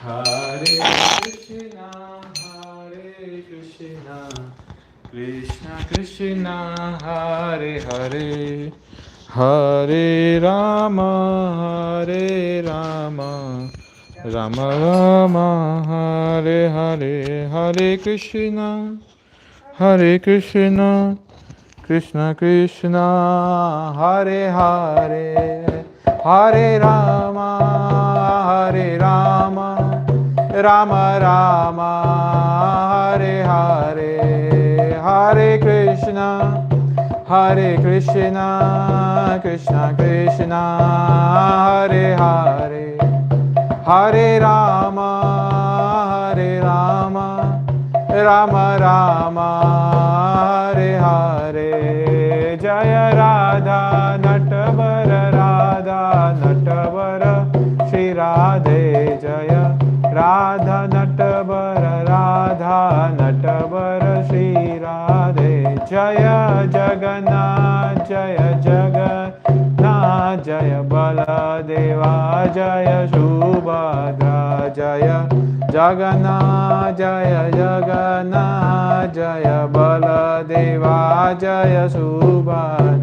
Hare Krishna, Hare Krishna, Krishna Krishna, Hare Hare, Hare Rama, Hare Rama, Rama Rama, Hare Hare, Hare Krishna, Hare Krishna, Krishna Krishna, Hare Hare, Hare Rama, Hare Rama, Rama Rama, Hare Hare, Hare Krishna, Hare Krishna, Krishna Krishna, Hare Hare, Hare Rama, Hare Rama, Rama Rama, Hare Hare. Jaya Radha Natavara, Radha Natavara, Shri Radhe. Jaya Radha Natavara, Radha Natavara, Shri Radhe. Jaya Jagannath, Jaya Jagannath, Jaya Baladeva, Jaya Subhadra, Jaya Jagannath, Jaya Jagannath, Jaya Baladeva, Jaya Subhadra,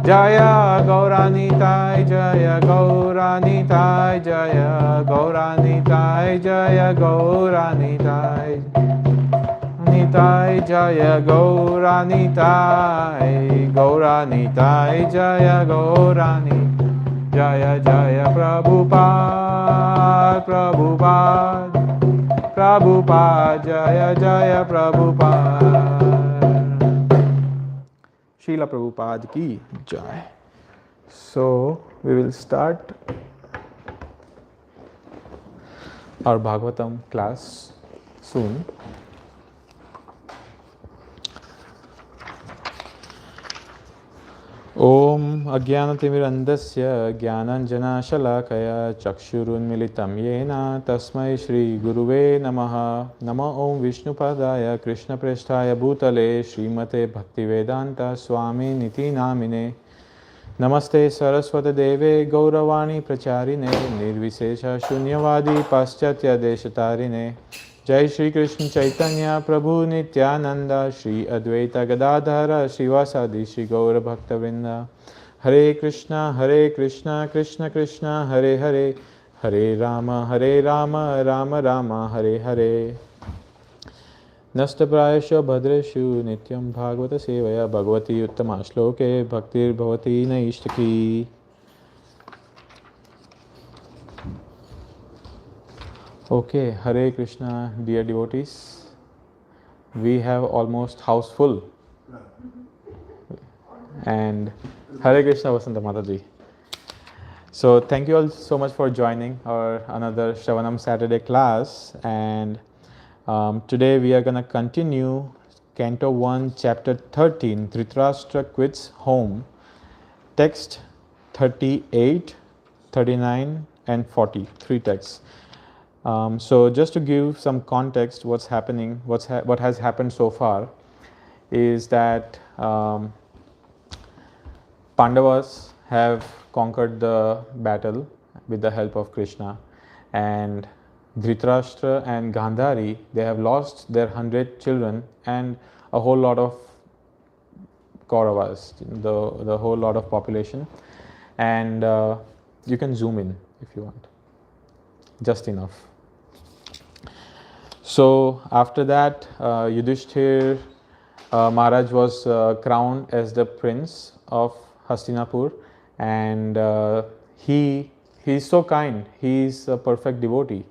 Jaya Gauranitai, Jaya Gauranitai, Jaya Gauranitai, Jaya Gauranitai, Nitai, Jaya Gauranitai, Gauranitai, Jaya Gaurani, Jaya Jaya Prabhupada, Prabhupada, Prabhupada, Jaya Jaya Prabhupada. Srila Prabhupada ki Jai. So we will start our Bhagavatam class soon. Om Ajnanatimirandasya Jnananjana Shalakaya Chakshurunmilitam Yena Tasmai Shri Guruve Namaha. Nama Om Vishnupadaya Krishna Presthaya Bhutale Srimate Bhaktivedanta Swami Niti Namine. Namaste Saraswati Deve Gauravani Pracharine Nirvisesha Shunyavadi Paschatya Deshatarine. Jai Shri Krishna Chaitanya Prabhu Nityananda Shri Advaita Gadadhara Srivasadi Shri Gaura Bhakta Vrinda. Hare Krishna, Krishna Krishna, Hare Hare, Hare Rama, Rama Rama, Hare Hare. Nasta Prayasya Bhadreshu Nityam Bhagavata Sevaya Bhagavati Uttama Shloke Bhaktir Bhavati Naishtaki. Okay, Hare Krishna, dear devotees. We have almost house full. And Hare Krishna Vasanta Mataji. So thank you all so much for joining our another Shravanam Saturday class. And today we are going to continue Canto 1, Chapter 13, Dhritarashtra Quits Home. Text 38, 39 and 40, three texts. So just to give some context, what's happening, what has happened so far is that Pandavas have conquered the battle with the help of Krishna, and Dhritarashtra and Gandhari, they have lost their 100 children and a whole lot of Kauravas, the whole lot of population. And you can zoom in if you want, just enough. So after that, Yudhisthira Maharaj was crowned as the prince of Hastinapur, and he is so kind. He is a perfect devotee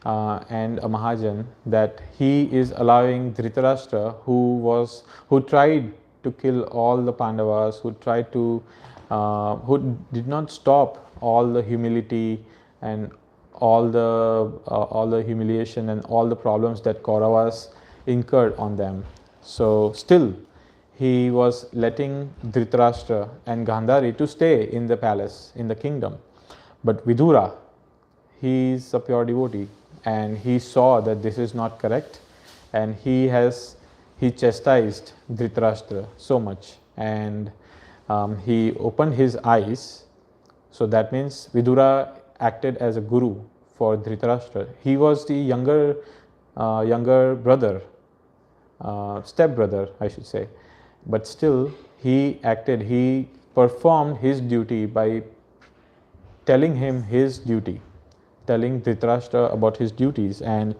and a Mahajan, that he is allowing Dhritarashtra, who tried to kill all the Pandavas, who did not stop all the humility and all the humiliation and all the problems that Kauravas incurred on them. So still he was letting Dhritarashtra and Gandhari to stay in the palace, in the kingdom. But Vidura, he is a pure devotee, and he saw that this is not correct, and he chastised Dhritarashtra so much, and he opened his eyes. So that means Vidura acted as a guru for Dhritarashtra. He was the younger brother, step brother, I should say, but still he performed his duty by telling him his duty, telling Dhritarashtra about his duties, and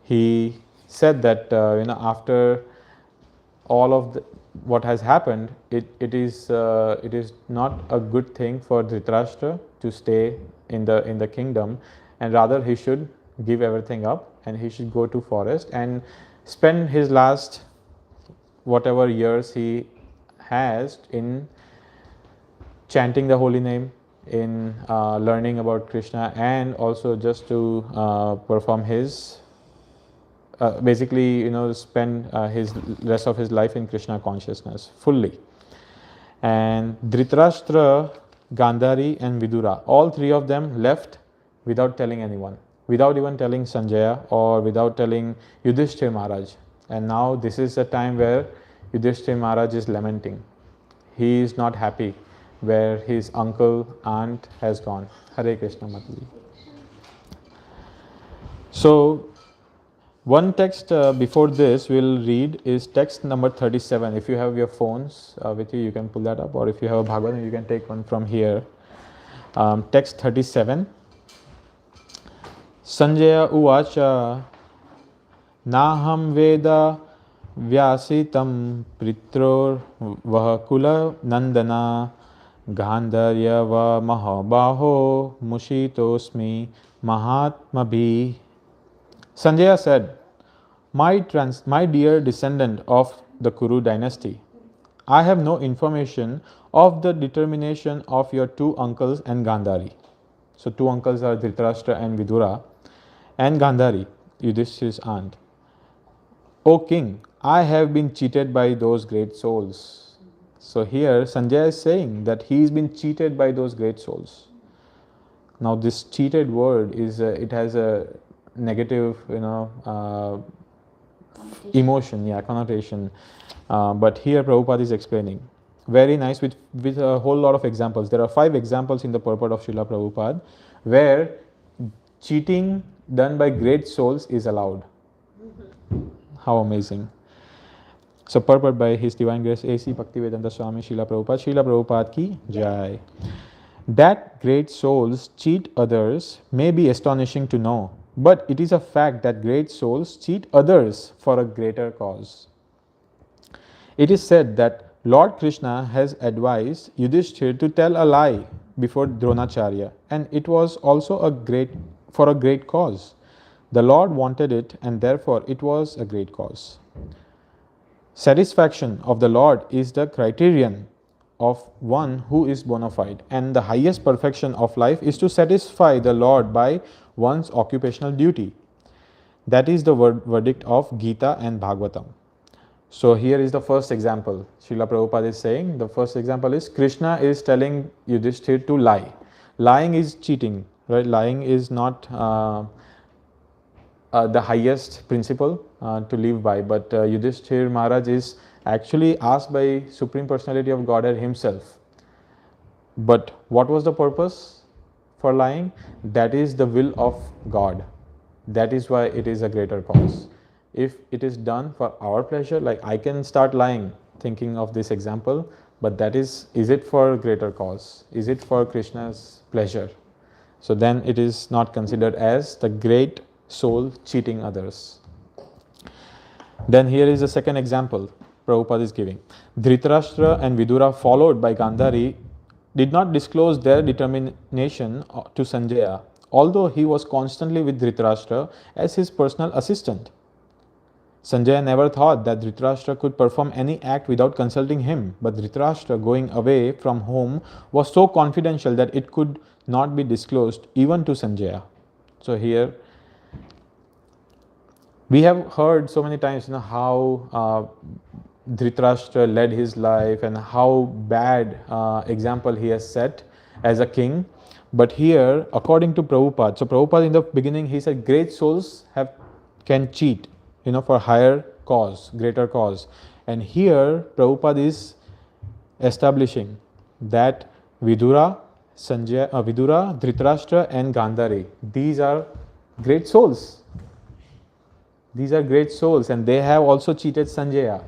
he said that after all of what has happened, it is not a good thing for Dhritarashtra to stay in the kingdom, and rather he should give everything up and he should go to forest and spend his last whatever years he has in chanting the holy name, in learning about Krishna, and also just to perform his basically spend his rest of his life in Krishna consciousness fully. And Dhritarashtra, Gandhari and Vidura, all three of them left without telling anyone, without even telling Sanjaya or without telling Yudhisthira Maharaj. And now this is the time where Yudhisthira Maharaj is lamenting. He is not happy where his uncle, aunt has gone. Hare Krishna Mataji. So one text before this we'll read is text number 37. If you have your phones with you, you can pull that up, or if you have a Bhagavatam, you can take one from here. Text 37. Sanjaya uvacha naham veda vyasitam pritror vahakula nandana gandharya va mahabaho mushitosmi mahatmabhi. Sanjaya said, my dear descendant of the Kuru dynasty, I have no information of the determination of your two uncles and Gandhari. So two uncles are Dhritarashtra and Vidura, and Gandhari, Yudhishthira's aunt. O king, I have been cheated by those great souls. So here Sanjaya is saying that he has been cheated by those great souls. Now this cheated word is it has a negative emotion, connotation, but here Prabhupada is explaining very nice with a whole lot of examples. There are 5 examples in the purport of Srila Prabhupada where cheating done by great souls is allowed. How amazing. So purport by His Divine Grace A.C. Bhaktivedanta Swami Srila Prabhupada ki Jai. That great souls cheat others may be astonishing to know, but it is a fact that great souls cheat others for a greater cause. It is said that Lord Krishna has advised Yudhishthira to tell a lie before Dronacharya, and it was also for a great cause. The Lord wanted it, and therefore it was a great cause. Satisfaction of the Lord is the criterion of one who is bona fide, and the highest perfection of life is to satisfy the Lord by one's occupational duty. That is the verdict of Gita and Bhagavatam. So here is the first example. Srila Prabhupada is saying the first example is Krishna is telling Yudhishthira to lie. Lying is cheating, right? Lying is not the highest principle to live by, but Yudhisthira Maharaj is actually asked by Supreme Personality of Godhead himself. But what was the purpose for lying? That is the will of God. That is why it is a greater cause. If it is done for our pleasure, like I can start lying thinking of this example, but that is it for greater cause? Is it for Krishna's pleasure? So then it is not considered as the great soul cheating others. Then here is the second example Prabhupada is giving. Dhritarashtra and Vidura, followed by Gandhari, did not disclose their determination to Sanjaya, although he was constantly with Dhritarashtra as his personal assistant. Sanjaya never thought that Dhritarashtra could perform any act without consulting him, but Dhritarashtra going away from home was so confidential that it could not be disclosed even to Sanjaya. So here we have heard so many times how Dhritarashtra led his life and how bad example he has set as a king. But here, according to Prabhupada, so Prabhupada in the beginning he said great souls can cheat, for higher cause, greater cause. And here Prabhupada is establishing that Vidura Sanjaya, Vidura, Dhritarashtra and Gandhari. These are great souls. These are great souls, and they have also cheated Sanjaya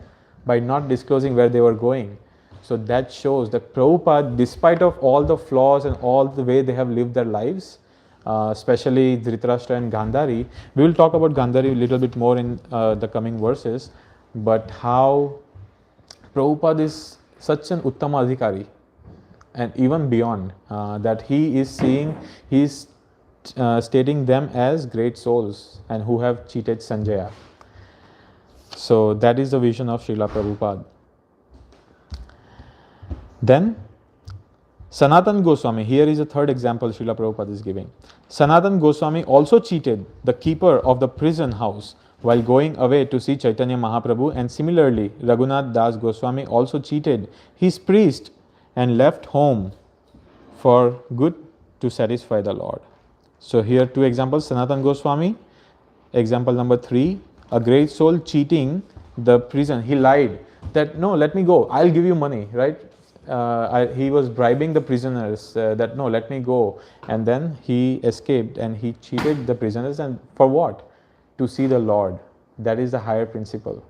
by not disclosing where they were going. So that shows that Prabhupada, despite of all the flaws and all the way they have lived their lives, especially Dhritarashtra and Gandhari, we will talk about Gandhari a little bit more in the coming verses, but how Prabhupada is such an Uttama Adhikari, and even beyond that he is stating them as great souls and who have cheated Sanjaya. So that is the vision of Srila Prabhupada. Then Sanatan Goswami, here is a third example Srila Prabhupada is giving. Sanatan Goswami also cheated the keeper of the prison house while going away to see Chaitanya Mahaprabhu, and similarly Raghunath Das Goswami also cheated his priest and left home for good to satisfy the Lord. So here two examples, Sanatan Goswami, example number 3, a great soul cheating the prison. He lied that no, let me go, I'll give you money, right? He was bribing the prisoners that no, let me go, and then he escaped and he cheated the prisoners, and for what? To see the Lord. That is the higher principle.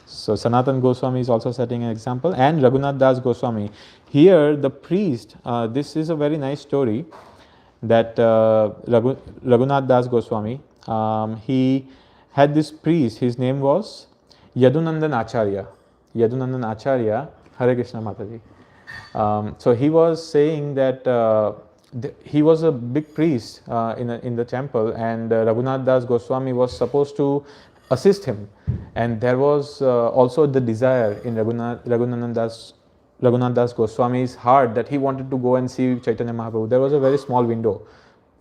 So Sanatan Goswami is also setting an example, and Raghunath Das Goswami. Here the priest, this is a very nice story that Raghunath Das Goswami, he had this priest, his name was Yadunandan Acharya. Yadunandan Acharya, Hare Krishna Mataji. So he was saying that he was a big priest in the temple, and Raghunath Das Goswami was supposed to assist him, and there was also the desire in Raghunath Das Goswami's heart that he wanted to go and see Chaitanya Mahaprabhu. There was a very small window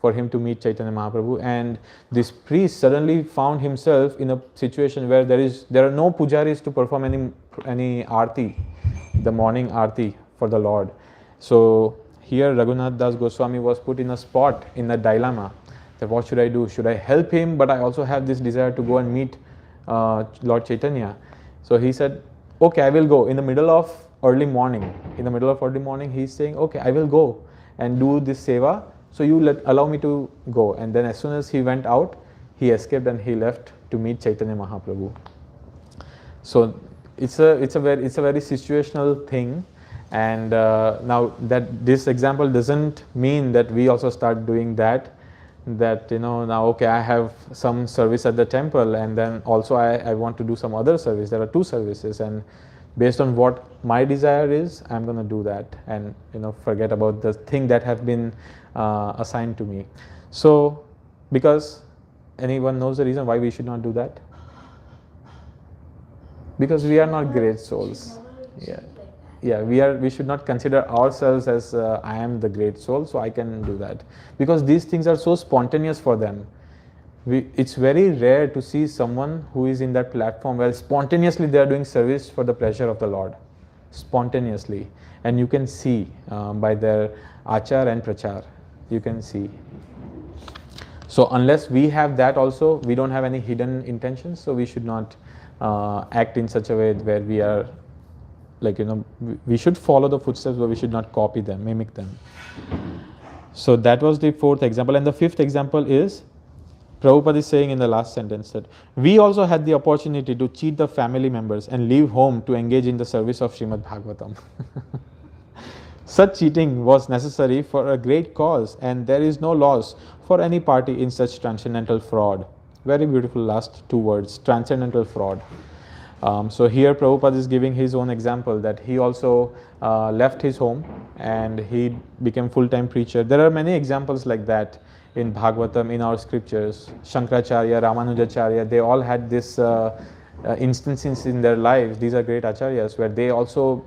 for him to meet Chaitanya Mahaprabhu, and this priest suddenly found himself in a situation where there are no pujaris to perform any aarti, the morning aarti for the Lord. So here Raghunath Das Goswami was put in a spot, in a dilemma, that what should I do? Should I help him, but I also have this desire to go and meet Lord Chaitanya? So he said, okay, I will go. In the middle of early morning, he's saying, okay, I will go and do this seva, so you allow me to go. And then as soon as he went out, he escaped and he left to meet Chaitanya Mahaprabhu. So it's a very situational thing. And now that this example doesn't mean that we also start doing that now okay, I have some service at the temple, and then also I want to do some other service. There are two services, and based on what my desire is, I'm going to do that, and forget about the thing that have been assigned to me. So because anyone knows the reason why we should not do that? Because we are not great souls. Yeah, we should not consider ourselves as I am the great soul, so I can do that, because these things are so spontaneous for them. It's very rare to see someone who is in that platform where spontaneously they are doing service for the pleasure of the Lord, spontaneously, and you can see by their achar and prachar, you can see. So unless we have that also, we don't have any hidden intentions, so we should not act in such a way where we are we should follow the footsteps, but we should not copy them, mimic them. So that was the fourth example. And the fifth example is, Prabhupada is saying in the last sentence that we also had the opportunity to cheat the family members and leave home to engage in the service of Srimad Bhagavatam. Such cheating was necessary for a great cause, and there is no loss for any party in such transcendental fraud. Very beautiful last two words, transcendental fraud. So here Prabhupada is giving his own example that he also left his home and he became full-time preacher. There are many examples like that in Bhagavatam, in our scriptures. Shankaracharya, Ramanujacharya, they all had this instances in their lives. These are great acharyas where they also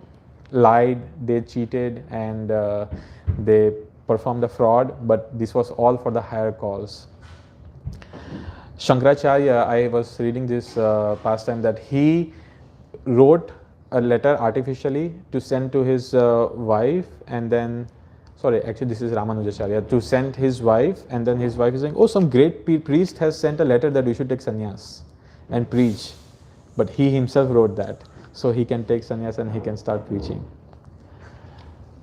lied, they cheated, and they performed the fraud, but this was all for the higher cause. Shankaracharya, I was reading this past time that he wrote a letter artificially to send to his wife, and then, sorry, actually this is Ramanujacharya, to send his wife, and then his wife is saying, oh, some great priest has sent a letter that we should take sannyas and preach. But he himself wrote that, so he can take sannyas and he can start preaching.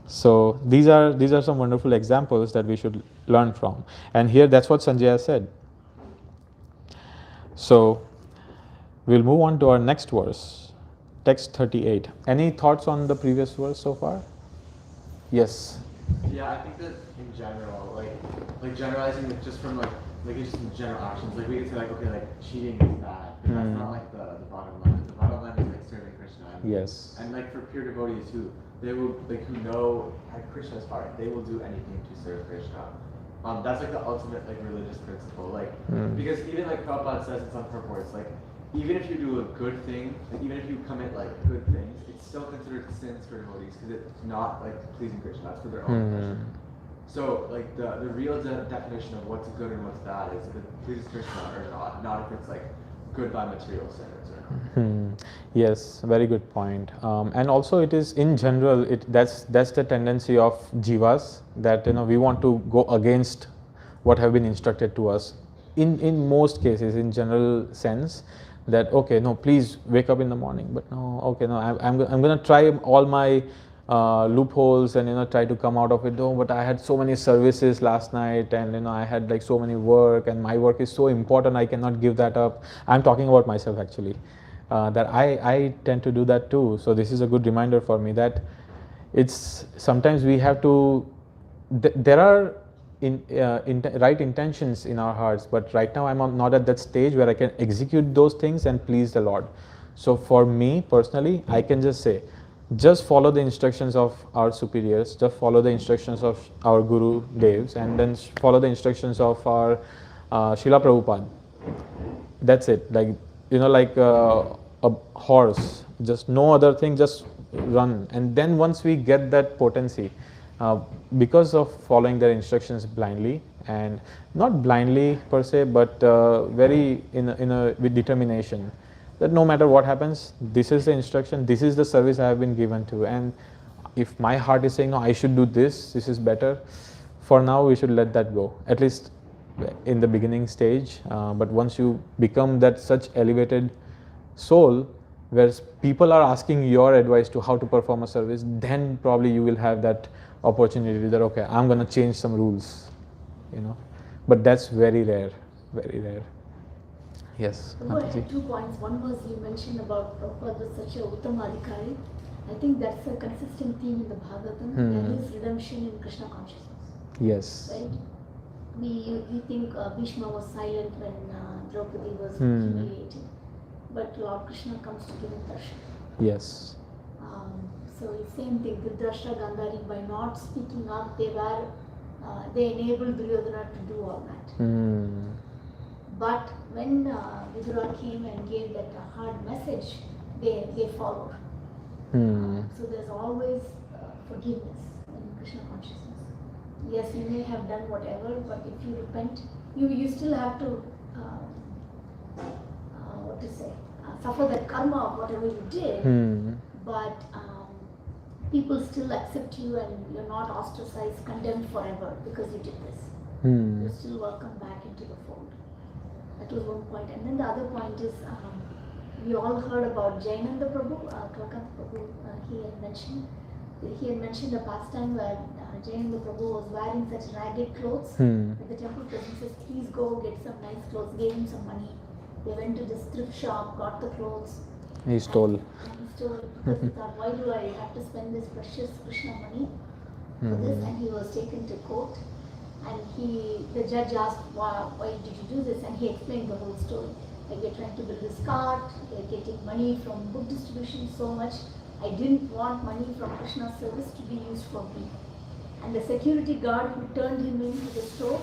So these are some wonderful examples that we should learn from. And here that's what Sanjaya said. So we'll move on to our next verse, text 38. Any thoughts on the previous verse so far? Yes. Yeah, I think that in general, like generalizing it just from like it's just in general actions, like we could say like, okay, like cheating is bad, but that's not like the bottom line. The bottom line is like serving Krishna. And, Yes. And like for pure devotees who they will who know Krishna's heart, they will do anything to serve Krishna. That's like the ultimate like religious principle. Like because even like Prabhupada says in some purports, like even if you do a good thing, like even if you commit like good things, it's still considered sins for devotees because it's not like pleasing Krishna. It's for their own pleasure. So like the real definition of what's good and what's bad is if it pleases Krishna or not if it's like good by material standards or not. Yes, very good point. And also it is in general, that's the tendency of jivas, that we want to go against what have been instructed to us. In most cases, in general sense, that okay, no, please wake up in the morning, but no, okay, no, I'm going to try all my loopholes and try to come out of it. Oh, but I had so many services last night, and I had like so many work, and my work is so important, I cannot give that up. I'm talking about myself actually, that I tend to do that too. So this is a good reminder for me that it's sometimes we have to there are right intentions in our hearts, but right now I'm not at that stage where I can execute those things and please the Lord. So for me personally, I can just say, just follow the instructions of our superiors, just follow the instructions of our Guru Devs, and then follow the instructions of our Srila Prabhupada. That's it. Like like a horse, just no other thing, just run. And then once we get that potency, because of following their instructions blindly, and not blindly per se, but very with determination, that no matter what happens, this is the instruction, this is the service I have been given to, and if my heart is saying no, I should do this is better, for now we should let that go, at least in the beginning stage. But once you become that such elevated soul where people are asking your advice to how to perform a service, then probably you will have that opportunity that okay, I'm going to change some rules, but that's very rare, very rare. Yes. I had 2 points. One was you mentioned about Prabhupada was such a Uttama Adhikari. I think that's a consistent theme in the Bhagavatam. There is redemption in Krishna consciousness. Yes. Right? We think Bhishma was silent when Draupadi was humiliated, but Lord Krishna comes to give him darshan. Yes. So the same thing, Dhritarashtra, Gandhari, by not speaking up, they enabled Duryodhana to do all that. But when Vidura came and gave that hard message, they followed. So there's always forgiveness in Krishna consciousness. Yes, you may have done whatever, but if you repent, you still have to suffer that karma of whatever you did. But people still accept you, and you're not ostracized, condemned forever because you did this. You're still welcome back into the fold. That was one point. And then the other point is, we all heard about Jayananda Prabhu, Raghunath Prabhu. He had mentioned a pastime where Jayananda Prabhu was wearing such ragged clothes. That the temple president says, please go get some nice clothes, gave him some money. They went to this thrift shop, got the clothes. He stole. He stole because he thought, why do I have to spend this precious Krishna money for this? And he was taken to court. And the judge asked, why did you do this? And he explained the whole story. Like, we're trying to build this cart, they're getting money from book distribution so much. I didn't want money from Krishna's service to be used for me. And the security guard who turned him into the store,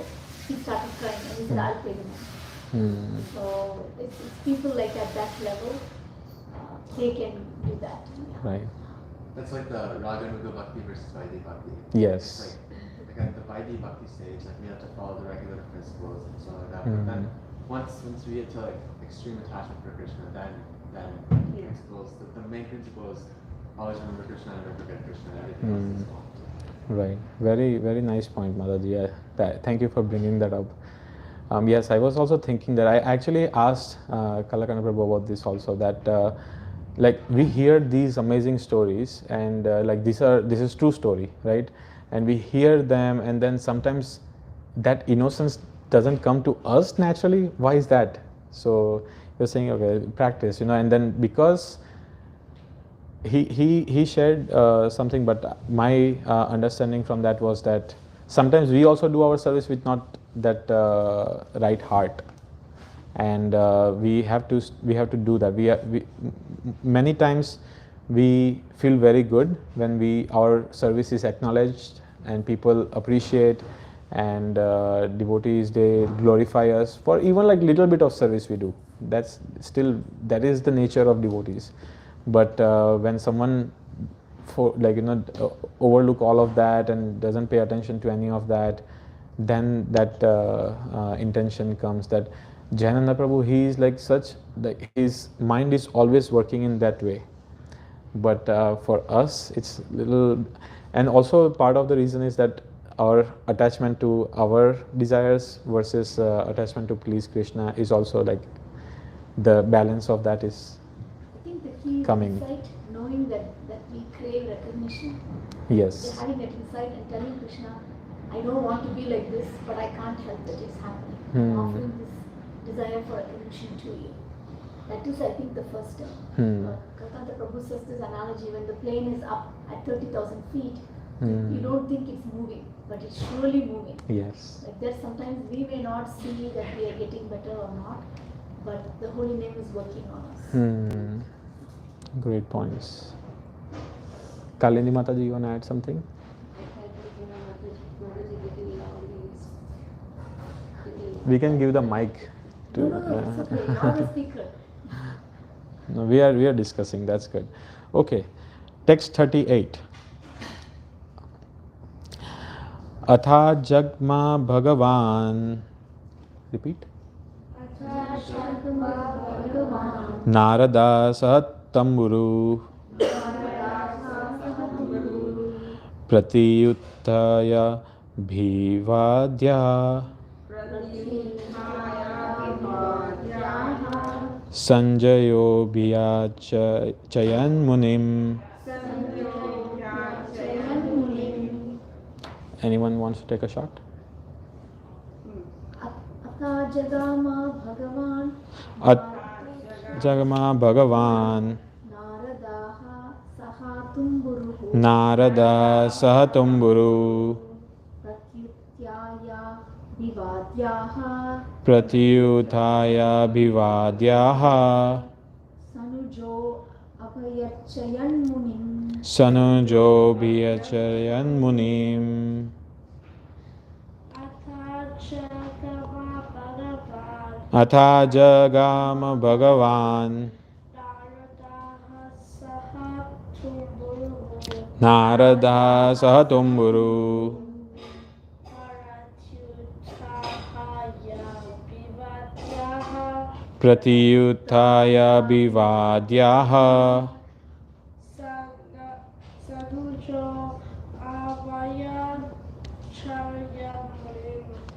he started crying and he said, I'll pay the money. So it's people like at that level, they can do that. Yeah. Right. That's like the Raganuga Bhakti versus Vaidhi Bhakti. Yes. Like at the Vaidhi Bhakti stage, like we have to follow the regular principles and stuff like that. But then once we get to like extreme attachment for Krishna, then principles, the main principle is always remember Krishna and never forget Krishna, and everything else is gone. Right. Very, very nice point, Mataji. Thank you for bringing that up. Yes, I was also thinking that I actually asked Kalakana Prabhu about this also, that like we hear these amazing stories, and like this is true story, right? And we hear them, and then sometimes that innocence doesn't come to us naturally. Why is that? So you're saying, okay, practice, and then because he shared something, but my understanding from that was that sometimes we also do our service with not that right heart, and we have to do that. We many times we feel very good when our service is acknowledged and people appreciate, and devotees, they glorify us for even like little bit of service we do. That is the nature of devotees. But when someone overlook all of that and doesn't pay attention to any of that, then that intention comes that Jayananda Prabhu, he is like such, like his mind is always working in that way. But for us, it's little, and also part of the reason is that our attachment to our desires versus attachment to please Krishna is also like the balance of that is I think the key is coming. insight, knowing that we crave recognition. Yes. They're having that insight and telling Krishna, I don't want to be like this, but I can't help that it's happening. I'm offering this desire for recognition to you. That is, I think, the first step. Kakanta Prabhu says this analogy, when the plane is up at 30,000 feet, you don't think it's moving, but it's surely moving. Yes. Like that, sometimes we may not see that we are getting better or not, but the holy name is working on us. Great points. Kalini Mataji, you want to add something? We can give the mic to. No, it's okay. You're the speaker. No, we are discussing. That's good. Okay, text 38. Atha Jagma Bhagavan. Repeat. Narada Sahatamburu Pratiyuttaya Bhivadya Sanjayo Chayan Munim. Anyone wants to take a shot? Atha Jagama Bhagavan. Jagama Bhagavan. Narada Sahatumburu. Pratyuthaya Bhivadyaha. Sanujo Bhiyachayan Munim. Atha Jagama Bhagavan. Narada Sahatumburu. Pratyuthaya Bhivadyaha.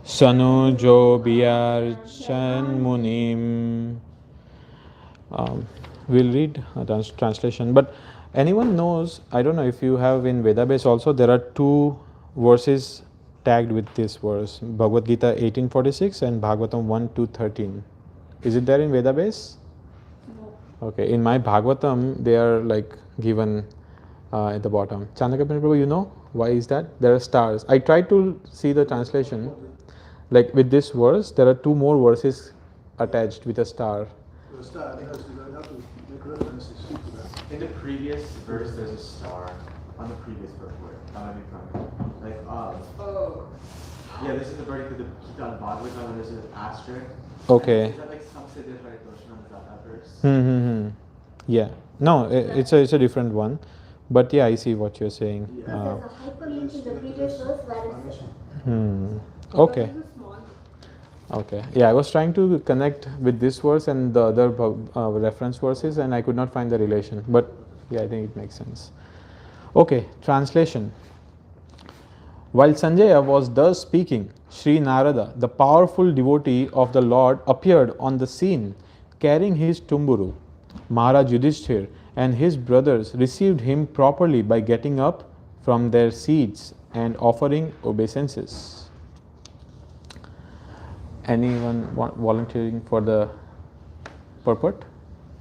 Sanujo Bhyarchan Munim. We'll read a translation, but anyone knows, I don't know if you have in Vedabase also, there are two verses tagged with this verse, Bhagavad Gita 1846 and Bhagavatam 1-13. Is it there in Vedabase? No. Okay, in my Bhagavatam, they are like given at the bottom. Chandrakapani Prabhu, you know why is that? There are stars. I tried to see the translation. Like with this verse, there are two more verses attached with a star. The star, because you have to make references to that. In the previous verse, there's a star on the previous verse. That might be from like yeah, this is the verdict of the Gita on Bhagavatam, and there's an asterisk. Okay. Is that like some say there's like Doshana, is that verse? Yeah. No, it's a different one, but yeah, I see what you're saying. There's a hyperlink in the previous verse where it's Okay. Okay. Yeah, I was trying to connect with this verse and the other reference verses, and I could not find the relation. But yeah, I think it makes sense. Okay, translation. While Sanjaya was thus speaking, Sri Narada, the powerful devotee of the Lord, appeared on the scene carrying his tumburu. Maharaj Yudhisthira and his brothers received him properly by getting up from their seats and offering obeisances. Anyone volunteering for the purport?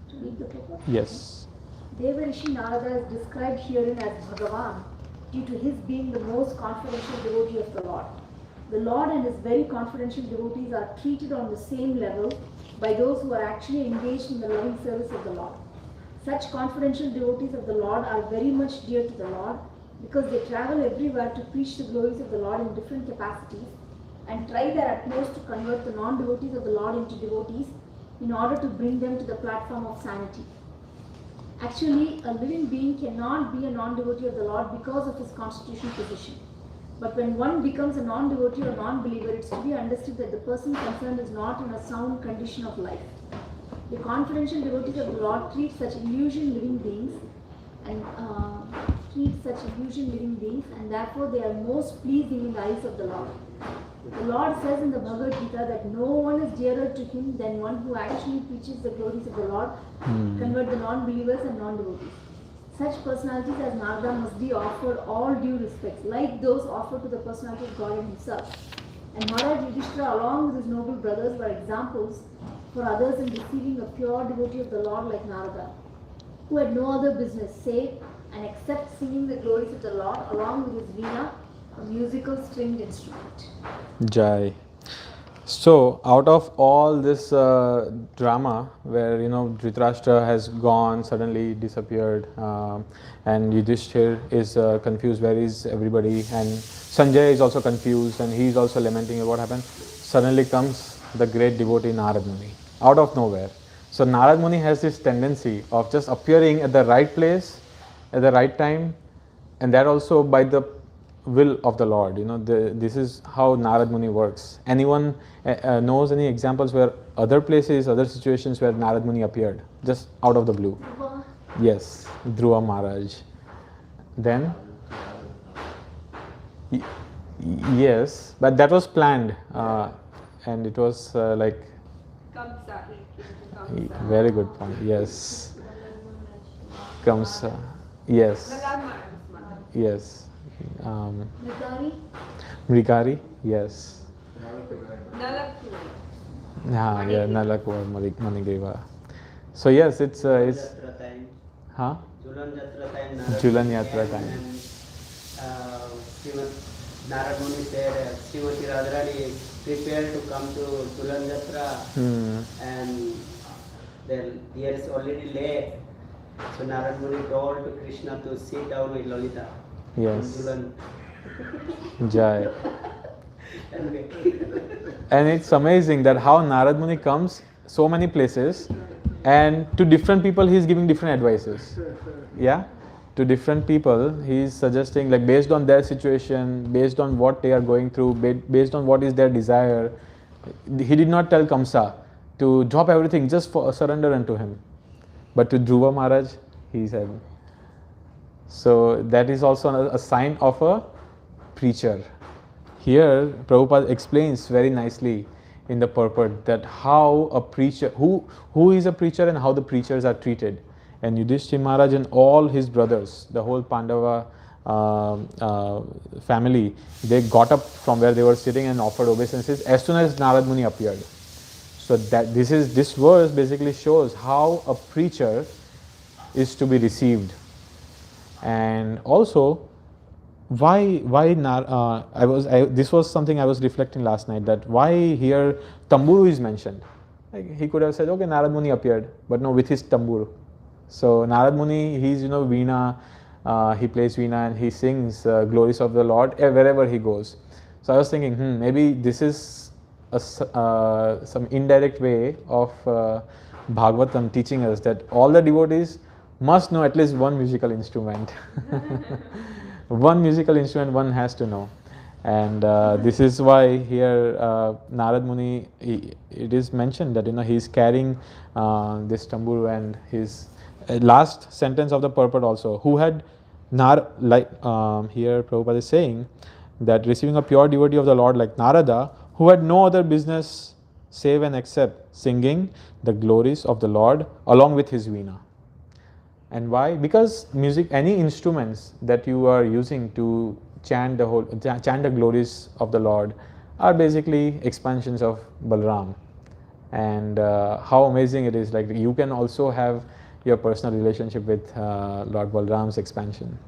To read the purport? Yes. Devarishi Narada is described herein as Bhagavan due to his being the most confidential devotee of the Lord. The Lord and his very confidential devotees are treated on the same level by those who are actually engaged in the loving service of the Lord. Such confidential devotees of the Lord are very much dear to the Lord because they travel everywhere to preach the glories of the Lord in different capacities and try their utmost to convert the non-devotees of the Lord into devotees in order to bring them to the platform of sanity. Actually, a living being cannot be a non-devotee of the Lord because of his constitutional position. But when one becomes a non-devotee or non-believer, it's to be understood that the person concerned is not in a sound condition of life. The confidential devotees of the Lord treat such illusion living beings and therefore they are most pleasing in the eyes of the Lord. The Lord says in the Bhagavad Gita that no one is dearer to him than one who actually preaches the glories of the Lord, convert the non-believers and non-devotees. Such personalities as Narada must be offered all due respects, like those offered to the personality of God himself. And Maharaj Yudhisthira, along with his noble brothers, were examples for others in receiving a pure devotee of the Lord like Narada, who had no other business save and except singing the glories of the Lord along with his veena, a musical stringed instrument. Jai. So, out of all this drama where Dhritarashtra has gone, suddenly disappeared, and Yudhishthira is confused, where is everybody, and Sanjay is also confused and he is also lamenting what happened. Suddenly comes the great devotee Narad Muni, out of nowhere. So, Narad Muni has this tendency of just appearing at the right place, at the right time, and that also by the will of the Lord. This is how Narad Muni works. Anyone knows any examples where other places, other situations where Narad Muni appeared just out of the blue? Yes, Dhruva Maharaj. Then yes, but that was planned, and it was like very good point. Yes, Kamsa. Yes, yes. Mrigari, yes. Nalakur Manigriva. So yes, it's huh? Julan Yatra time. Narad Muni said, Srimati Radharani prepared to come to Julan Yatra, and then here is already late. So Narad Muni told to Krishna to sit down with Lolita. Yes. Jai. And it's amazing that how Narad Muni comes so many places, and to different people he is giving different advices. Yeah? To different people he is suggesting, like based on their situation, based on what they are going through, based on what is their desire. He did not tell Kamsa to drop everything, just for surrender unto him. But to Dhruva Maharaj, he said. So that is also a sign of a preacher. Here Prabhupada explains very nicely in the purport that how a preacher, who is a preacher and how the preachers are treated. And Yudhishthira Maharaj and all his brothers, the whole Pandava family, they got up from where they were sitting and offered obeisances as soon as Narad Muni appeared. So that this verse basically shows how a preacher is to be received. And also, this was something I was reflecting last night, that why here tamburu is mentioned. Like he could have said, okay, Narad Muni appeared, but no, with his tamburu. So Narad Muni, he's veena, he plays veena and he sings glories of the Lord wherever he goes. So I was thinking, maybe this is some indirect way of Bhagavatam teaching us that all the devotees must know at least one musical instrument. One musical instrument one has to know. And this is why here Narad Muni, it is mentioned that he is carrying this tamburu, and his last sentence of the purport also, who had here Prabhupada is saying that receiving a pure devotee of the Lord like Narada, who had no other business save and except singing the glories of the Lord along with his veena. And why? Because music, any instruments that you are using to chant the glories of the Lord are basically expansions of Balram. And how amazing it is, like you can also have your personal relationship with Lord Balram's expansion.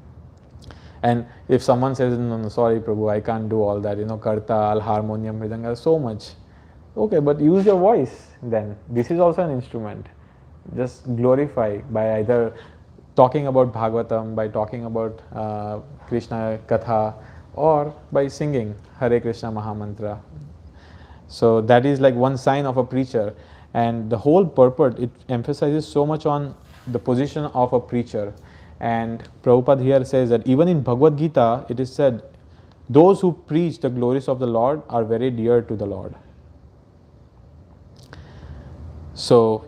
And if someone says, no, sorry Prabhu, I can't do all that, kartal, harmonium, mridanga, so much. Okay, but use your voice then. This is also an instrument. Just glorify by either talking about Bhagavatam, by talking about Krishna Katha, or by singing Hare Krishna Mahamantra. So that is like one sign of a preacher. And the whole purport, it emphasizes so much on the position of a preacher. And Prabhupada here says that even in Bhagavad Gita, it is said, those who preach the glories of the Lord are very dear to the Lord. So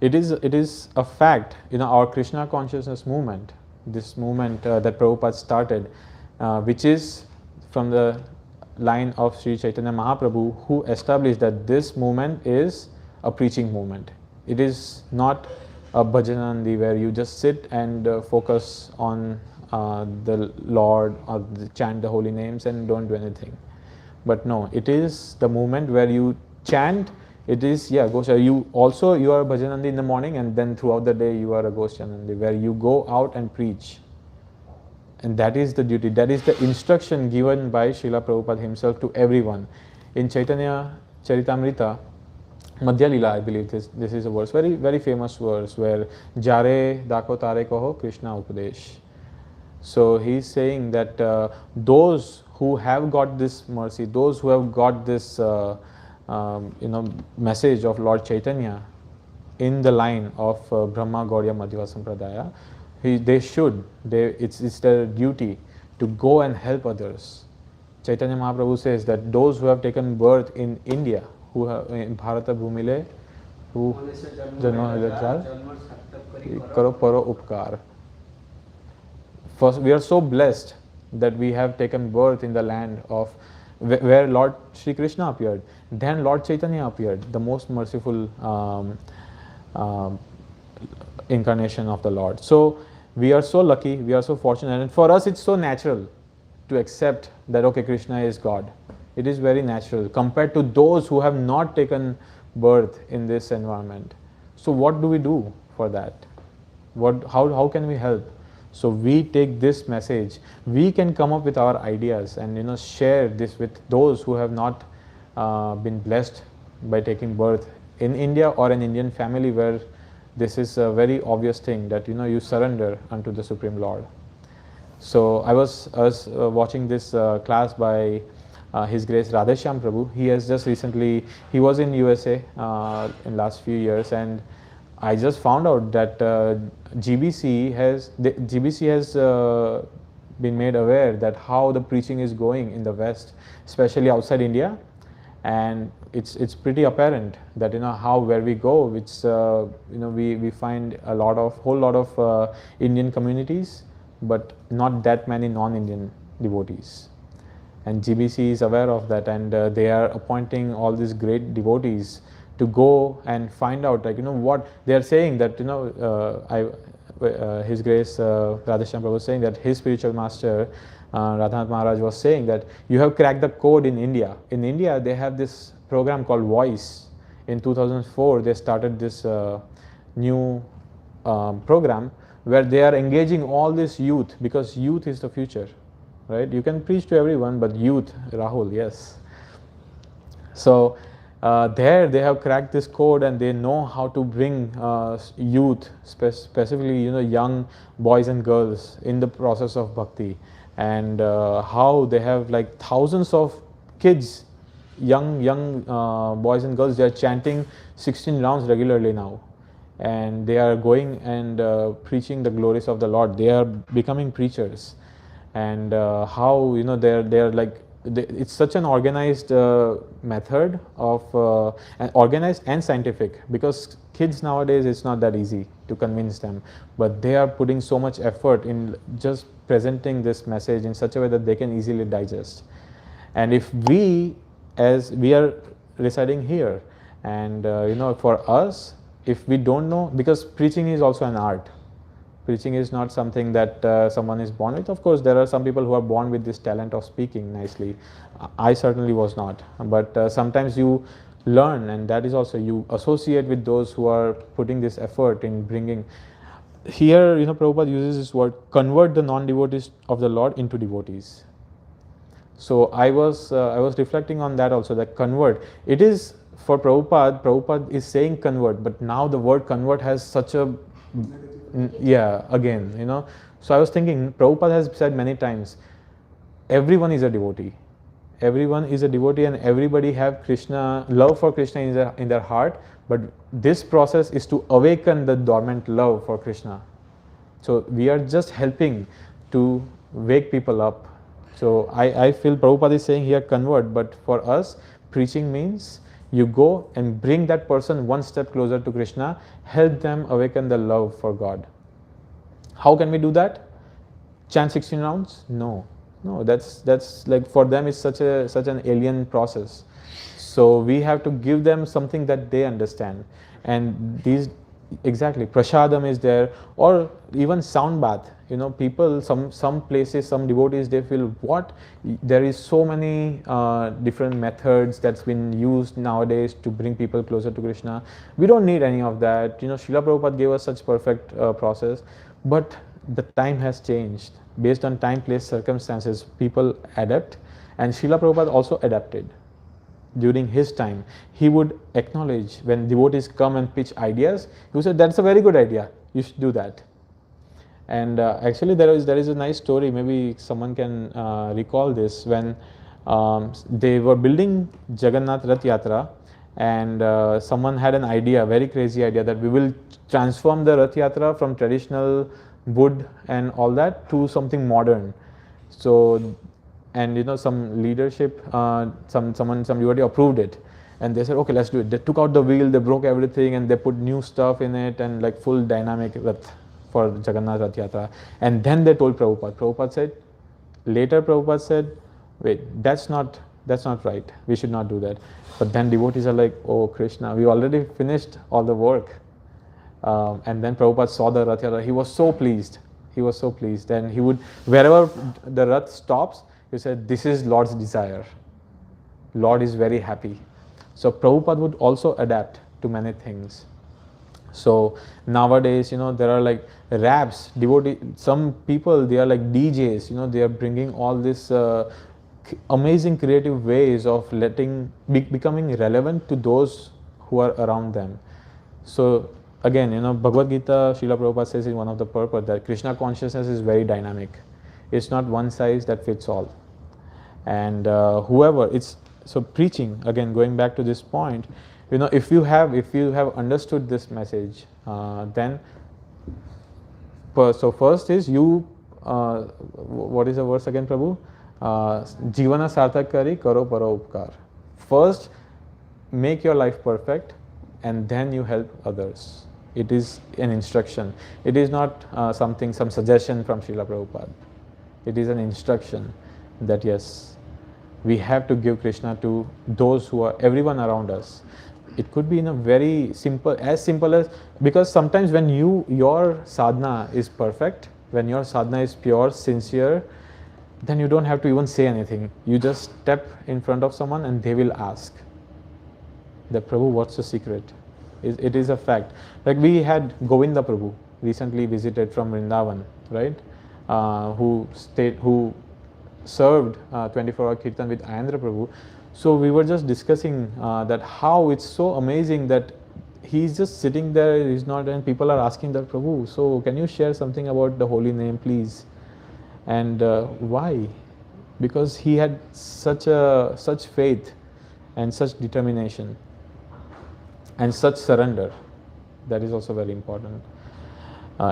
it is a fact, our Krishna consciousness movement, this movement that Prabhupada started, which is from the line of Sri Chaitanya Mahaprabhu, who established that this movement is a preaching movement. It is not a bhajanandi where you just sit and focus on the Lord or chant the holy names and don't do anything. But no, it is the movement where you chant. It is, Gosha. You are a bhajanandi in the morning, and then throughout the day you are a Goshanandi, where you go out and preach. And that is the duty, that is the instruction given by Srila Prabhupada himself to everyone. In Chaitanya Charitamrita, Madhya Lila, I believe this is a verse, very, very famous verse, where Jare Dako Tare Koho Krishna Upadesh. So he is saying that those who have got this mercy, those who have got this message of Lord Chaitanya in the line of Brahma Gauriya Madhva Sampradaya, it's their duty to go and help others. Chaitanya Mahaprabhu says that those who have taken birth in India, who have in Bharata Bhumile, who karo paro upkar. First, we are so blessed that we have taken birth in the land of where Lord Sri Krishna appeared. Then Lord Chaitanya appeared, the most merciful incarnation of the Lord. So we are so lucky, we are so fortunate, and for us it's so natural to accept that okay, Krishna is God. It is very natural compared to those who have not taken birth in this environment. So what do we do for that? How can we help? So we take this message, we can come up with our ideas and share this with those who have not been blessed by taking birth in India or an Indian family where this is a very obvious thing that you surrender unto the Supreme Lord. So I was watching this class by His Grace Radheshyam Prabhu. He has just recently, he was in USA in last few years, and I just found out that GBC has been made aware that how the preaching is going in the West, especially outside India, and it's pretty apparent that where we go, it's we find whole lot of Indian communities, but not that many non-Indian devotees. And GBC is aware of that, and they are appointing all these great devotees to go and find out, what they are saying, that His Grace Radheshyam Prabhu was saying that his spiritual master Raghunath Maharaj was saying that you have cracked the code in India. In India, they have this program called Voice. In 2004, they started this new program where they are engaging all this youth, because youth is the future, right? You can preach to everyone, but youth, Rahul, yes. So there they have cracked this code, and they know how to bring youth, specifically young boys and girls, in the process of bhakti, and how they have like thousands of kids, young boys and girls. They are chanting 16 rounds regularly now, and they are going and preaching the glories of the Lord. They are becoming preachers, and how they're like. It's such an organized method of and organized and scientific, because kids nowadays, it's not that easy to convince them, but they are putting so much effort in just presenting this message in such a way that they can easily digest. And if we, as we are residing here, and for us, if we don't know, because preaching is also an art, Preaching is not something that someone is born with. Of course, there are some people who are born with this talent of speaking nicely. I certainly was not. But sometimes you learn, and that is also you associate with those who are putting this effort in bringing. Here, Prabhupada uses this word, convert the non-devotees of the Lord into devotees. So I was reflecting on that also, that convert. It is for Prabhupada is saying convert, but now the word convert has such a again, So I was thinking, Prabhupada has said many times, everyone is a devotee. Everyone is a devotee, and everybody have Krishna, love for Krishna in their heart. But this process is to awaken the dormant love for Krishna. So we are just helping to wake people up. So I feel Prabhupada is saying here convert, but for us, preaching means you go and bring that person one step closer to Krishna, help them awaken the love for God. How can we do that? Chant 16 rounds? No, that's like, for them it's such an alien process. So we have to give them something that they understand. And these, exactly, Prasadam is there, or even sound bath. People, some places, some devotees, they feel, what? There is so many different methods that's been used nowadays to bring people closer to Krishna. We don't need any of that. Srila Prabhupada gave us such perfect process, but the time has changed. Based on time, place, circumstances, people adapt, and Srila Prabhupada also adapted. During his time, he would acknowledge when devotees come and pitch ideas. He would say, that's a very good idea, you should do that. And actually there is a nice story, maybe someone can recall this, when they were building Jagannath Rath Yatra, and someone had an idea, very crazy idea, that we will transform the Rath Yatra from traditional wood and all that to something modern. So, and some leadership, some devotee approved it, and they said, okay, let's do it. They took out the wheel, they broke everything, and they put new stuff in it, and like full dynamic Rath for Jagannath Rath Yatra. And then they told Prabhupada. Prabhupada said, wait, that's not right. We should not do that. But then devotees are like, oh Krishna, we already finished all the work. And then Prabhupada saw the Rath Yatra. He was so pleased. And he would, wherever the Rath stops, he said, this is Lord's desire. Lord is very happy. So Prabhupada would also adapt to many things. So nowadays, there are like raps, some people, they are like DJs, they are bringing all this amazing creative ways of becoming relevant to those who are around them. So again, Bhagavad Gita, Srila Prabhupada says in one of the purpose that Krishna consciousness is very dynamic. It's not one size that fits all. And so preaching, again, going back to this point, if you have understood this message, then so first is you, what is the verse again, Prabhu? Jivana sarthak kari karo paro upkar. First, make your life perfect, and then you help others. It is an instruction. It is not some suggestion from Srila Prabhupada. It is an instruction that yes, we have to give Krishna to those who are everyone around us. It could be in a very simple as, because sometimes when your sadhana is perfect, when your sadhana is pure, sincere, then you don't have to even say anything. You just step in front of someone and they will ask that, Prabhu, what's the secret? It is a fact. Like we had Govinda Prabhu recently visited from Vrindavan, right? Who served 24-hour Kirtan with Ayendra Prabhu. So we were just discussing that how it's so amazing that he's just sitting there, he's not, and people are asking that, Prabhu, so can you share something about the holy name, please? And why? Because he had such faith and such determination and such surrender. That is also very important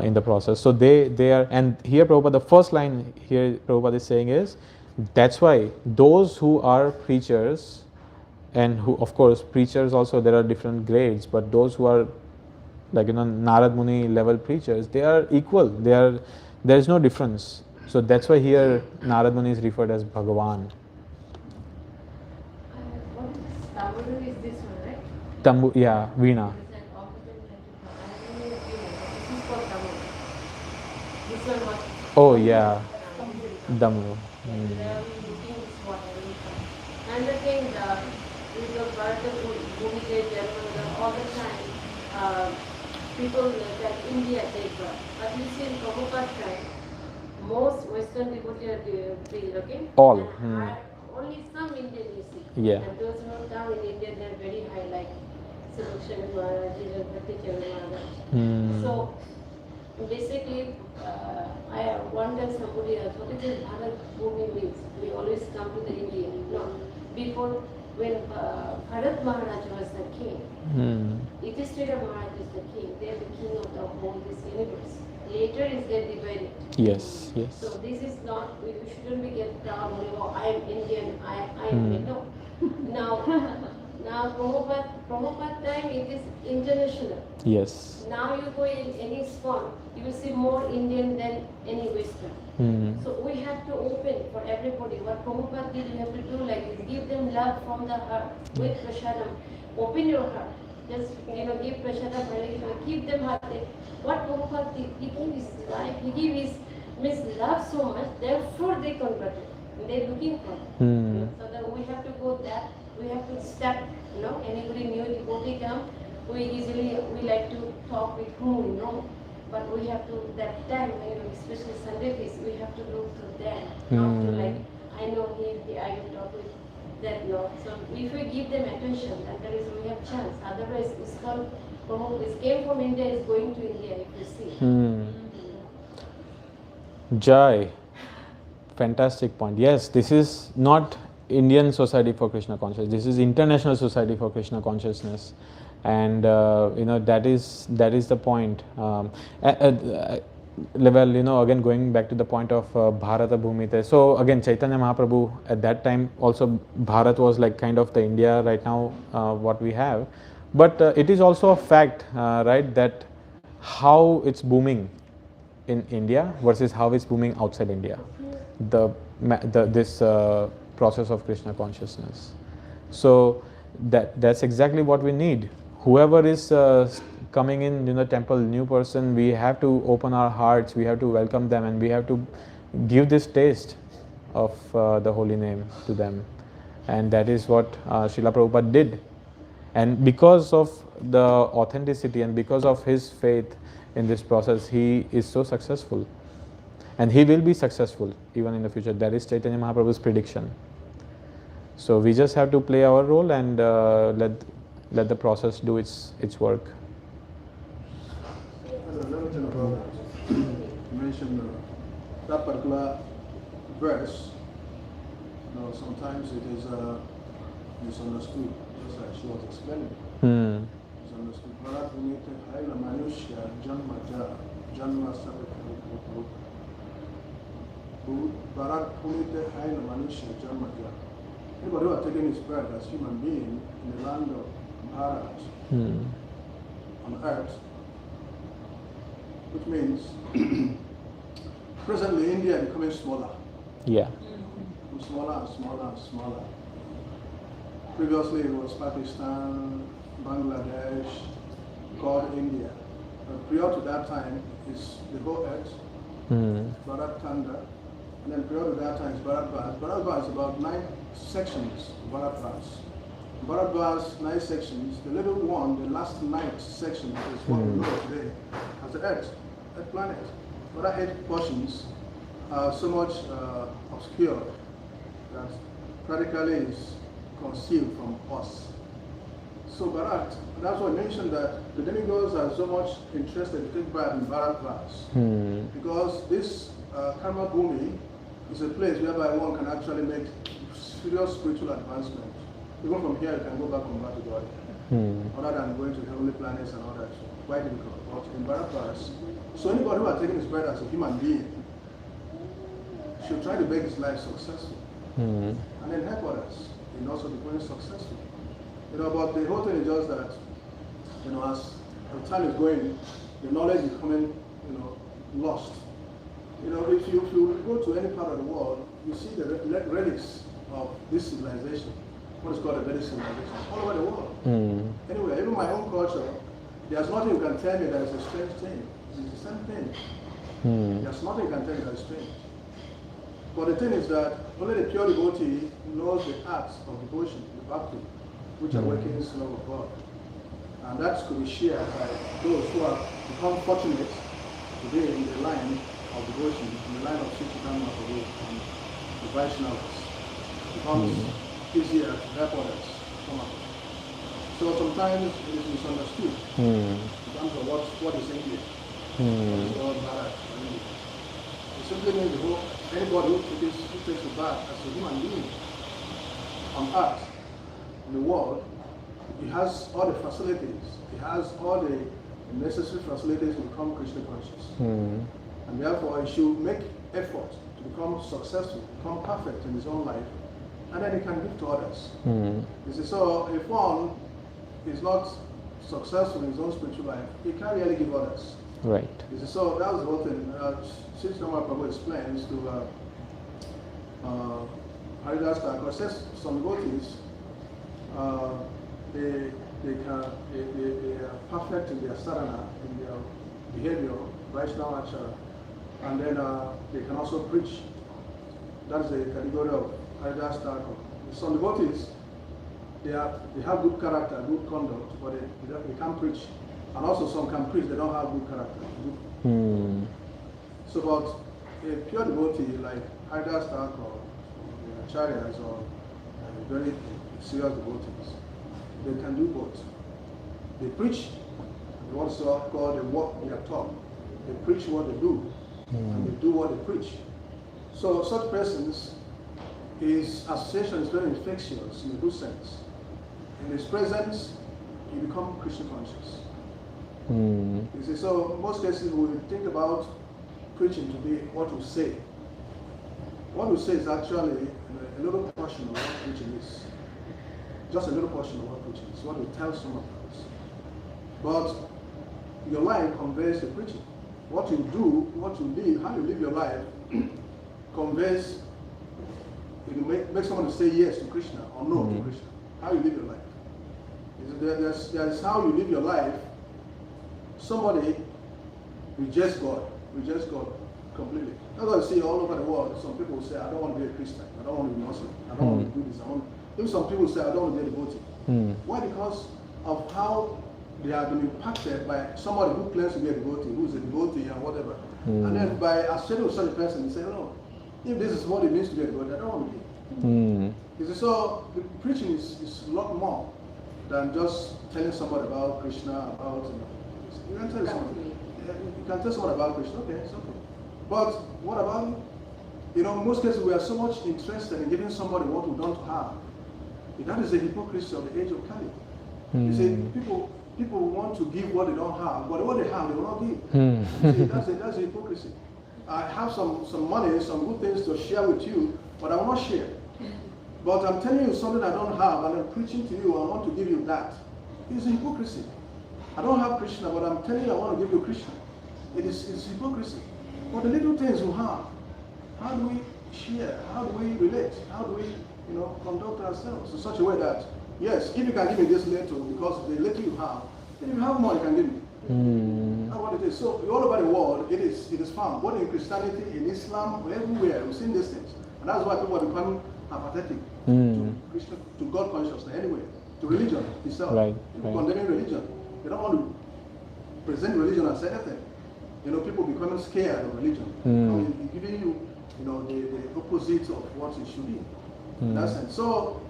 in the process. So they are, and here Prabhupada, the first line here Prabhupada is saying is, that's why those who are preachers, and who, of course, preachers also, there are different grades, but those who are like, Narad Muni level preachers, they are equal. There is no difference. So that's why here Narad Muni is referred as Bhagavan. What is this? Tamuru is this one, right? Veena. This is an opposite like this is for Tamuru. one what. Oh yeah, Damru. And they are looking this water. And the thing, with the Bharata Bhumika Janmana, all the time, people that India take birth. But you see in Prabhupada time, most Western devotees are free, okay? All. And only some Indian you see. Yeah. And those who don't come in India, they are very high, like Srila Maharaj, Maharaj. So basically, I wonder somebody else, what is this Bharat Bhumi means? We always come to the India. No. Before, when Bharat Maharaj was the king, Yudhisthira Maharaj is the king. They are the king of the whole this universe. Later is get divided. Yes, yes. So this is not, we shouldn't be get proud, oh, I am Indian, I am Indian. No. Now Prabhupada time it is international. Yes. Now you go in any ISKCON, you will see more Indian than any Western. So we have to open for everybody. What Prabhupada did, you have to do like this. Give them love from the heart with Prasadam. Open your heart. Just give Prasadam, Hare Krishna. Keep them happy. What Prabhupada did, he gave his life, he gave his means love so much, therefore they converted. They're looking for it. So that we have to go that, we have to step, anybody new devotee come, we like to talk with whom we know. But we have to, that time, especially Sunday feast, we have to look to them. Not to like, I know he I will talk with that, no. So if we give them attention, then there is, we have chance. Otherwise, ISKCON, it came from India, is going to India, if you see. Jai. Fantastic point. Yes, this is not Indian Society for Krishna Consciousness. This is International Society for Krishna Consciousness. And that is the point. Again going back to the point of Bharata Bhumite. So again, Chaitanya Mahaprabhu at that time also, Bharat was like kind of the India right now what we have. But it is also a fact, right, that how it's booming in India versus how it's booming outside India. This process of Krishna consciousness. So that's exactly what we need. Whoever is coming in the temple, new person, we have to open our hearts, we have to welcome them, and we have to give this taste of the holy name to them. And that is what Srila Prabhupada did. And because of the authenticity and because of his faith in this process, he is so successful. And he will be successful even in the future. That is Chaitanya Mahaprabhu's prediction. So we just have to play our role and let the process do its work. Another thing about that, you mentioned that particular verse. Sometimes it is misunderstood, just like she was explaining. Misunderstood. Bharat Bhumite Haila Manushya Janma Sabha. Bharat Bhumite Haila Manushya Janma. Anybody who are taking his birth as human being in the land of Maharaj on earth, which means presently India is becoming smaller. Yeah. Smaller and smaller and smaller. Previously it was Pakistan, Bangladesh, called India. But prior to that time is the whole earth, Bharat Khanda, and then prior to that time is Bharat. Bharat is about 9 sections of Bharat. Bharat 9 sections. The little one, the last 9th section is what we know today as the earth planet. Other 8 portions are so much obscure that practically is concealed from us. So Bharat, that's why I mentioned that the demigods are so much interested to take part in Bharat class. Because this Karma Bhumi is a place whereby one can actually make serious spiritual advancement. Even from here you can go back from Bharat to God. Other than going to heavenly planets and all that. Quite difficult. But in Bharat class, so anybody who are taking his birth as a human being should try to make his life successful. And then help others in also becoming successful. But the whole thing is just that, as the time is going, the knowledge is becoming, lost. If you go to any part of the world, you see the relics of this civilization, what is called a Vedic civilization, all over the world. Anyway, even my own culture, there's nothing you can tell me that is a strange thing. It's the same thing. There's nothing you can tell that is strange. But the thing is that only the pure devotee knows the acts of devotion, the bhakti, which awakens love of God. And that could be shared by those who have become fortunate to be in the line of devotion, in the line of Sri Chaitanya Mahaprabhu and the Vaishnavas. It becomes easier to help others. So sometimes it is misunderstood in terms of what is in here. What is Maharaj? It simply means anybody who takes a bath as a human being on earth, in the world, he has all the facilities, he has all the necessary facilities to become Krishna conscious. And therefore he should make effort to become successful, become perfect in his own life, and then he can give to others. You see, so if one is not successful in his own spiritual life, he can't really give others. Right. You see, so that was the whole thing. Sri Prabhupada explains to Haridas Thakur, says some devotees, they are perfect in their sadhana, in their behavior, Vaishnava achara, and then they can also preach. That's the category of Haridas Thakur. Some devotees, they have good character, good conduct, but they can't preach. And also some can preach, they don't have good character. So but a pure devotee like Haridas Thakur or the acharyas or very serious devotees, they can do both. They preach what's called the work they are taught. They preach what they do, and they do what they preach. So such persons, his association is very infectious in a good sense. In his presence, you become Krishna conscious. You see, so most cases we think about preaching to be what we say. What we say is actually a little portion of what preaching is. Just a little portion of what preaching is, what we tell someone else. But your life conveys the preaching. What you do, what you live, how you live your life conveys, it makes someone to say yes to Krishna or no to Krishna. How you live your life. There's how you live your life. Somebody rejects God completely. That's why you see all over the world, some people say, I don't want to be a Christian, I don't want to be Muslim, I don't want to do this, even some people say, I don't want to be a devotee. Why? Because of how they have been impacted by somebody who claims to be a devotee, who is a devotee and whatever. And then by associating with such a person, they say, no, if this is what it means to be a devotee, I don't want to be. You see, so the preaching is a lot more than just telling somebody about Krishna, about, you can tell somebody. You can tell someone about Krishna, okay, it's okay. But what about you? You know, in most cases we are so much interested in giving somebody what we don't have. That is the hypocrisy of the age of Kali. You see, people want to give what they don't have, but what they have, they will not give. See, that's a hypocrisy. I have some money, some good things to share with you, but I will not share. But I'm telling you something I don't have, and I'm preaching to you, I want to give you that. It's a hypocrisy. I don't have Krishna, but I'm telling you I want to give you Krishna. It's hypocrisy. But the little things we have, how do we share? How do we relate? How do we, conduct ourselves in such a way that, yes, if you can give me this little, because the little you have, then you have more you can give me. That's what it is. So all over the world, it is found, both in Christianity, in Islam, everywhere, we've seen these things. And that's why people are becoming apathetic to Krishna, to God consciousness anyway, to religion itself. People condemning religion. They don't want to present religion as anything. People becoming scared of religion. Giving you, the opposite of what it should be. In that sense. So,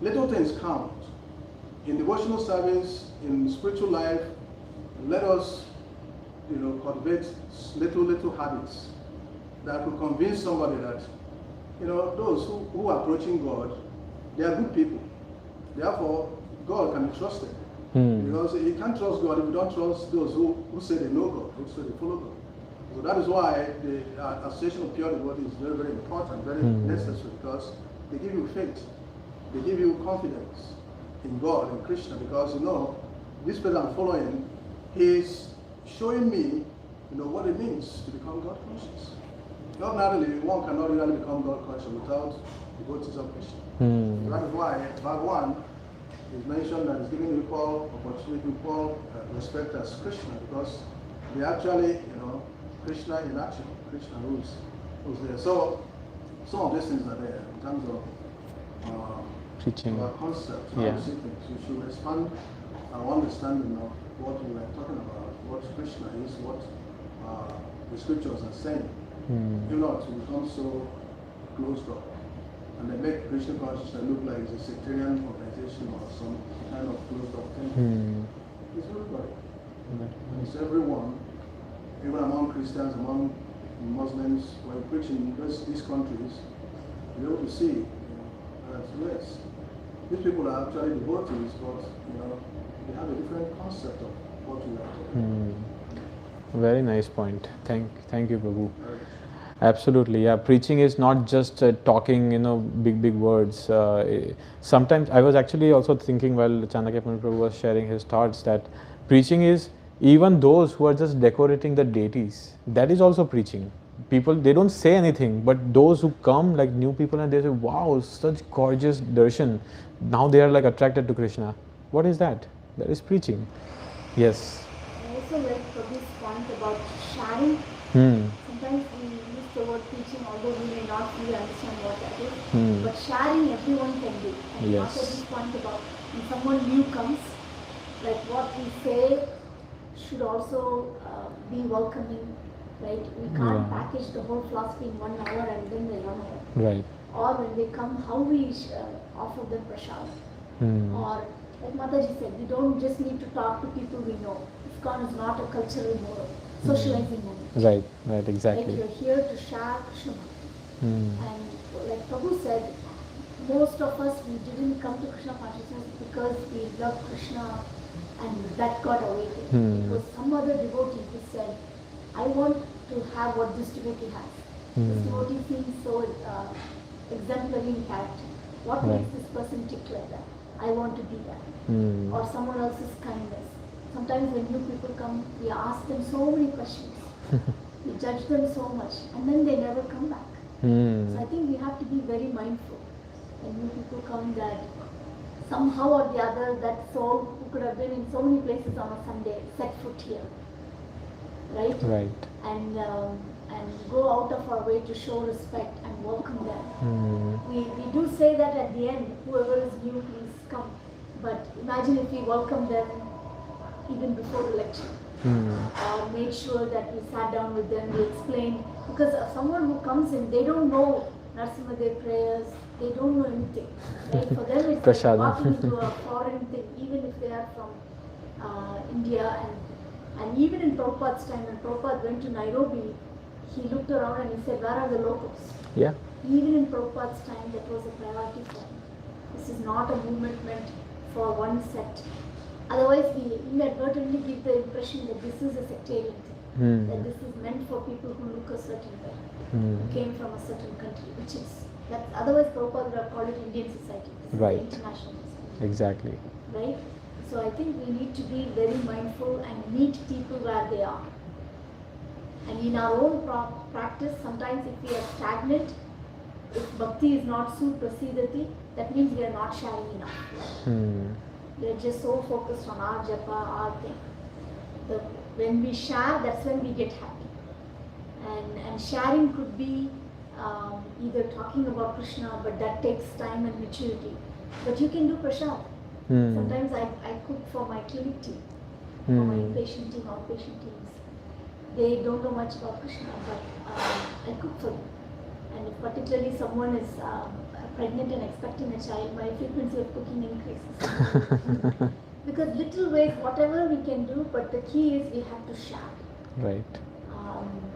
little things count. In devotional service, in spiritual life, let us, cultivate little habits that will convince somebody that, those who are approaching God, they are good people. Therefore, God can be trusted. Because you can't trust God if you don't trust those who say they know God, who say they follow God. So that is why the association of pure devotees is very, very important, very necessary, because they give you faith, they give you confidence in God, in Krishna, because this person I'm following, he's showing me, what it means to become God conscious. Ordinarily, one cannot really become God conscious without devotees of Krishna. So that is why Bhagavan is mentioned that is giving equal opportunity, equal respect as Krishna, because they actually, Krishna in action, Krishna who's there. So some of these things are there in terms of Preaching. our concepts, how Yeah. we see things. We should expand our understanding of what we are talking about, what Krishna is, what the scriptures are saying. If not, to become so closed up. And they make Krishna consciousness look like it's a sectarian organization or some kind of closed up thing. It's everybody. It's everyone, even among Christians, among Muslims. When you preach in these countries, you're able to see that yes, these people are actually devotees, but they have a different concept of what we are talking about. Very nice point. Thank you, Prabhu. Absolutely, yeah. Preaching is not just talking, big words. Sometimes I was actually also thinking while Chanakya Prabhu was sharing his thoughts that preaching is even those who are just decorating the deities. That is also preaching. People, they don't say anything, but those who come, like new people, and they say, "Wow, such gorgeous darshan." Now they are like attracted to Krishna. What is that? That is preaching. Yes. I also like Prabhu's point about sharing. Sometimes we use the word preaching, although we may not really understand what that is. But sharing, everyone can do. And Yes. also this point about when someone new comes, like what we say should also be welcoming, right? We can't package the whole philosophy in 1 hour and then they run away. Right. Or when they come, how we offer them prasad. Or like Mataji said, we don't just need to talk to people we know. ISKCON is not a cultural moral, socializing moment. Right, exactly. Like you're here to share Krishna. And like Prabhu said, most of us, we didn't come to Krishna consciousness because we love Krishna and that got awakened. It was some other devotee who said, I want to have what this devotee has. This devotee seems so exemplary in character. What makes this person tick like that? I want to be that. Or someone else's kindness. Sometimes when new people come, we ask them so many questions. We judge them so much and then they never come back. So I think we have to be very mindful when new people come that somehow or the other that soul who could have been in so many places on a Sunday set foot here. Right? And go out of our way to show respect and welcome them. We do say that at the end, whoever is new, please come. But imagine if we welcome them even before the lecture. Made sure that we sat down with them, we explained. Because someone who comes in, they don't know Narasimhadev prayers, they don't know anything. Right? For them it's like Prasadam. walking into a foreign thing, even if they are from India. And even in Prabhupada's time, when Prabhupada went to Nairobi, he looked around and he said, where are the locals? Yeah. Even in Prabhupada's time, that was a priority for him. This is not a movement meant for one sect. Otherwise, we inadvertently give the impression that this is a sectarian thing, that this is meant for people who look a certain way, who came from a certain country, which is, that otherwise Prabhupada would have called it Indian society. This is Right. the international society. Exactly. Right? So I think we need to be very mindful and meet people where they are. And in our own practice, sometimes if we are stagnant, if bhakti is not suprasidati, that means we are not sharing enough. We are just so focused on our japa, our thing. When we share, that's when we get happy. And sharing could be either talking about Krishna, but that takes time and maturity. But you can do prasad. Sometimes I cook for my clinic team, for my inpatient team, outpatient teams. They don't know much about Krishna, but I cook for them. And if particularly someone is pregnant and expecting a child, my frequency of cooking increases. Because little ways, whatever we can do, but the key is we have to share. Right.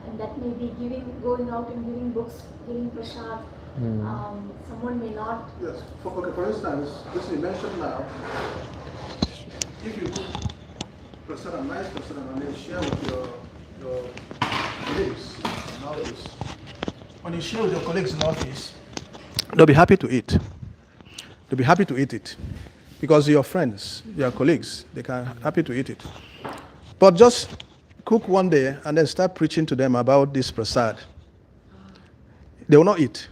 And that may be going out and giving books, giving prasad. Someone may not. Yes. For instance, this you mentioned now, if you cook prasadam, nice prasadam, and then share with your colleagues in office, when you share with your colleagues in office, they'll be happy to eat. They'll be happy to eat it. Because your friends, your colleagues, they can happy to eat it. But just cook one day and then start preaching to them about this prasad. They will not eat.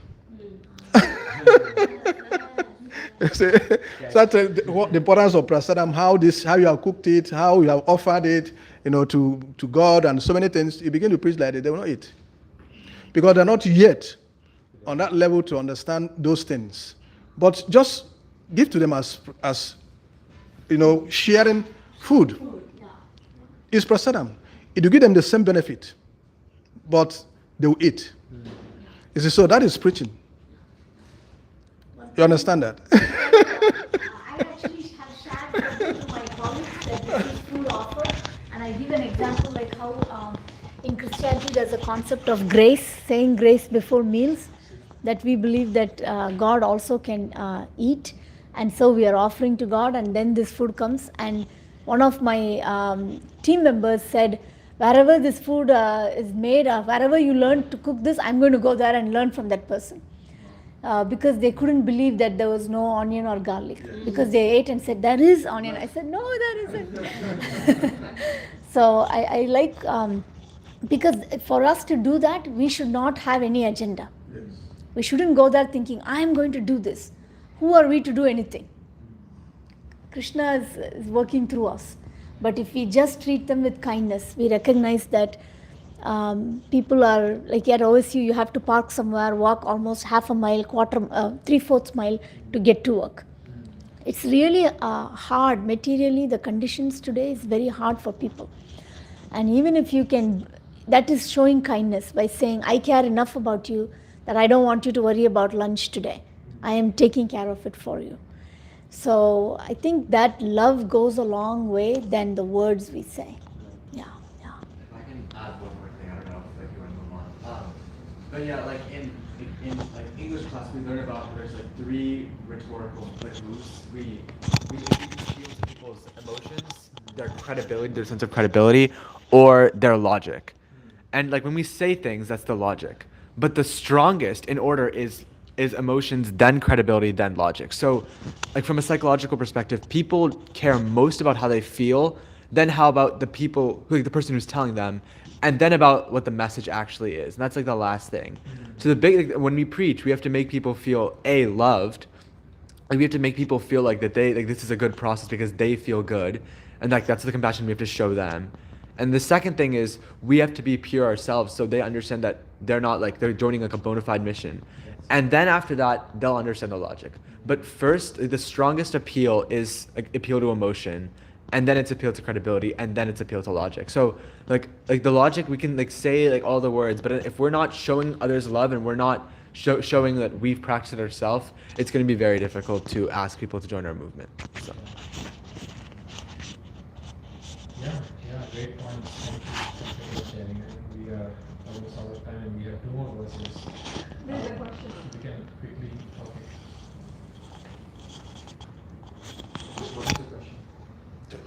Such what the importance of prasadam, how you have cooked it, how you have offered it, to God and so many things. You begin to preach like that, they will not eat. Because they're not yet on that level to understand those things. But just give to them as sharing food. It's prasadam. It will give them the same benefit, but they will eat. You see, so that is preaching. You understand that? I actually have shared with my colleagues that this is food offered, and I give an example like how in Christianity there's a concept of grace, saying grace before meals, that we believe that God also can eat, and so we are offering to God, and then this food comes. And one of my team members said, wherever this food is made, wherever you learn to cook this, I'm going to go there and learn from that person. Because they couldn't believe that there was no onion or garlic. Because they ate and said, there is onion. I said, no, there isn't. So I like, because for us to do that, we should not have any agenda. We shouldn't go there thinking, I'm going to do this. Who are we to do anything? Krishna is working through us. But if we just treat them with kindness, we recognize that people are, like at OSU, you have to park somewhere, walk almost half a mile, 3/4 mile to get to work. It's really hard. Materially, the conditions today is very hard for people. And even if you can, that is showing kindness by saying, I care enough about you that I don't want you to worry about lunch today. I am taking care of it for you. So I think that love goes a long way than the words we say. Yeah. If I can add one more thing, I don't know if you want to move on. But yeah, like in like English class, we learn about there's like 3 rhetorical moves. We feel people's emotions, their credibility, their sense of credibility, or their logic. And like when we say things, that's the logic. But the strongest in order is emotions, then credibility, then logic. So like from a psychological perspective, people care most about how they feel, then how about the people, like the person who's telling them, and then about what the message actually is. And that's like the last thing. So when we preach, we have to make people feel loved. Like we have to make people feel like that this is a good process because they feel good. And like that's the compassion we have to show them. And the second thing is we have to be pure ourselves so they understand that they're not like they're joining like a bona fide mission. And then after that, they'll understand the logic. But first, the strongest appeal is appeal to emotion, and then it's appeal to credibility, and then it's appeal to logic. So like the logic, we can like say like all the words, but if we're not showing others love and we're not showing that we've practiced it ourselves, it's going to be very difficult to ask people to join our movement. So. Yeah, great points. Thank you for sharing. We are almost out of time, and we have 2 more verses. There's a question. We can quickly. Okay. What's the question?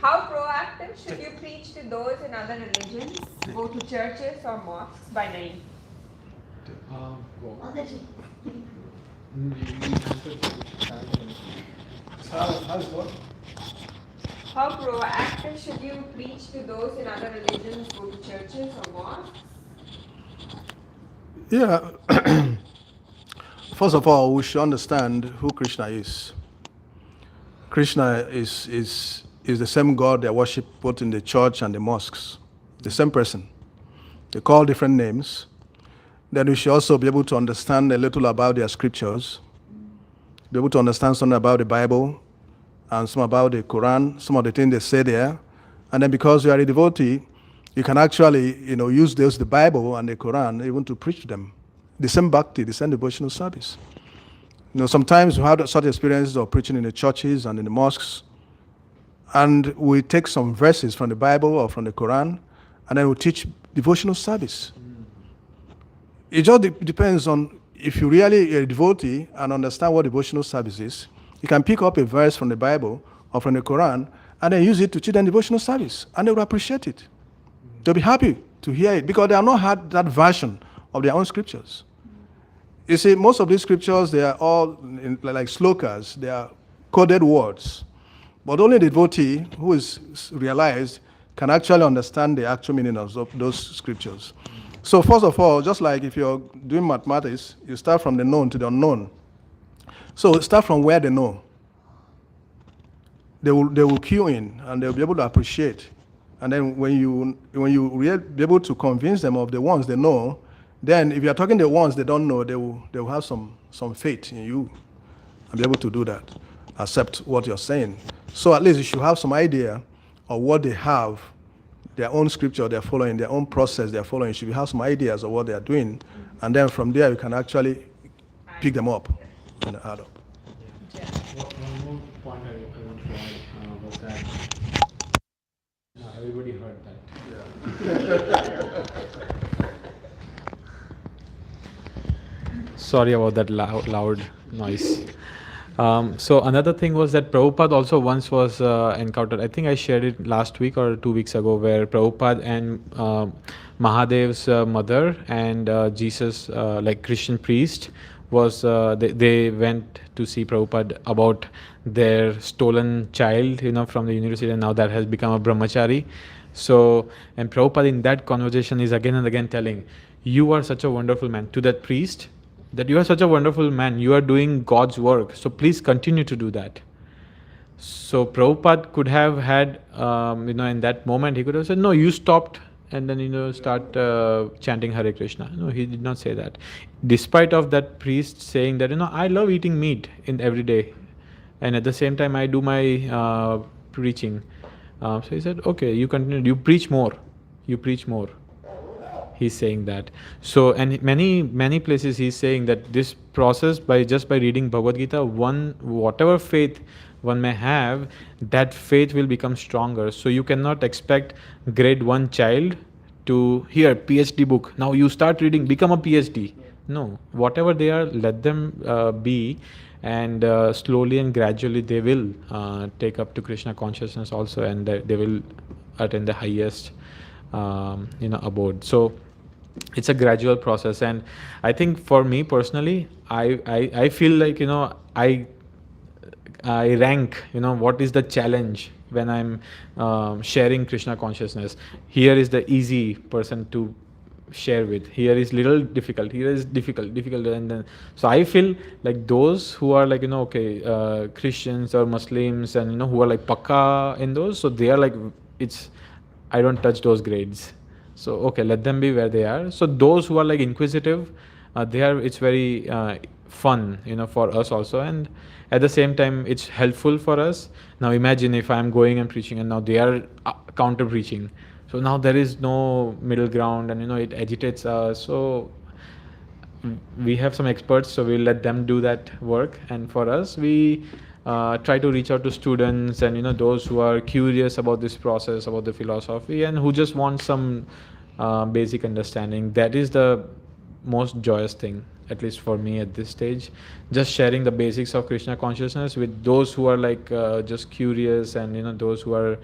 How proactive should you preach to those in other religions? Go to churches or mosques by name. How's what? How proactive should you preach to those in other religions? Go to churches or mosques? Yeah. First of all, we should understand who Krishna is. Krishna is the same God they worship both in the church and the mosques. The same person. They call different names. Then we should also be able to understand a little about their scriptures, be able to understand something about the Bible, and some about the Quran, some of the things they say there. And then because you are a devotee, you can actually, use the Bible and the Quran even to preach to them. The same bhakti, the same devotional service. Sometimes we have such experiences of preaching in the churches and in the mosques, and we take some verses from the Bible or from the Quran, and then we teach devotional service. It just depends on if you really are a devotee and understand what devotional service is. You can pick up a verse from the Bible or from the Quran and then use it to teach them devotional service, and they will appreciate it. They'll be happy to hear it because they have not had that version of their own scriptures. You see, most of these scriptures, they are all like slokas, they are coded words. But only the devotee who is realized can actually understand the actual meaning of those scriptures. So first of all, just like if you're doing mathematics, you start from the known to the unknown. So start from where they know. they will queue in and they'll be able to appreciate. And then when you be able to convince them of the ones they know, then if you're talking the ones they don't know, they will have some faith in you and be able to do that, accept what you're saying. So at least you should have some idea of what they have, their own scripture they're following, their own process they're following. You should have some ideas of what they're doing, and then from there you can actually pick them up and add up. One more point I want to add was that everybody heard that. Sorry about that loud noise. So another thing was that Prabhupada also once was encountered. I think I shared it last week or 2 weeks ago, where Prabhupada and Mahadev's mother and Jesus, like Christian priest, was they went to see Prabhupada about their stolen child, from the university, and now that has become a brahmachari. So, and Prabhupada in that conversation is again and again telling, you are such a wonderful man, to that priest, that you are such a wonderful man, you are doing God's work, so please continue to do that. So Prabhupada could have had, in that moment, he could have said, no, you stopped, and then, start chanting Hare Krishna. No, he did not say that. Despite of that priest saying that, I love eating meat in every day, and at the same time I do my preaching. So he said, okay, you continue, you preach more. He's saying that. So, and many places he's saying that this process, by reading Bhagavad Gita, whatever faith one may have, that faith will become stronger. So you cannot expect grade 1 child to hear PhD book, now you start reading, become a PhD. No, whatever they are, let them be, and slowly and gradually they will take up to Krishna consciousness also, and they will attain the highest abode. So it's a gradual process, and I think for me personally, I feel like I rank what is the challenge when I'm sharing Krishna consciousness. Here is the easy person to share with, here is little difficult, here is difficult, and then so I feel like those who are like Christians or Muslims, and who are like pakka in those, so they are like, I don't touch those grades. So okay, let them be where they are. So those who are like inquisitive, it's very fun, for us also, and at the same time it's helpful for us. Now imagine if I'm going and preaching, and now they are counter preaching. So now there is no middle ground, and it agitates us. So we have some experts, so we'll let them do that work. And for us, we try to reach out to students and those who are curious about this process, about the philosophy, and who just want some basic understanding. That is the most joyous thing, at least for me at this stage. Just sharing the basics of Krishna consciousness with those who are like just curious, and those who are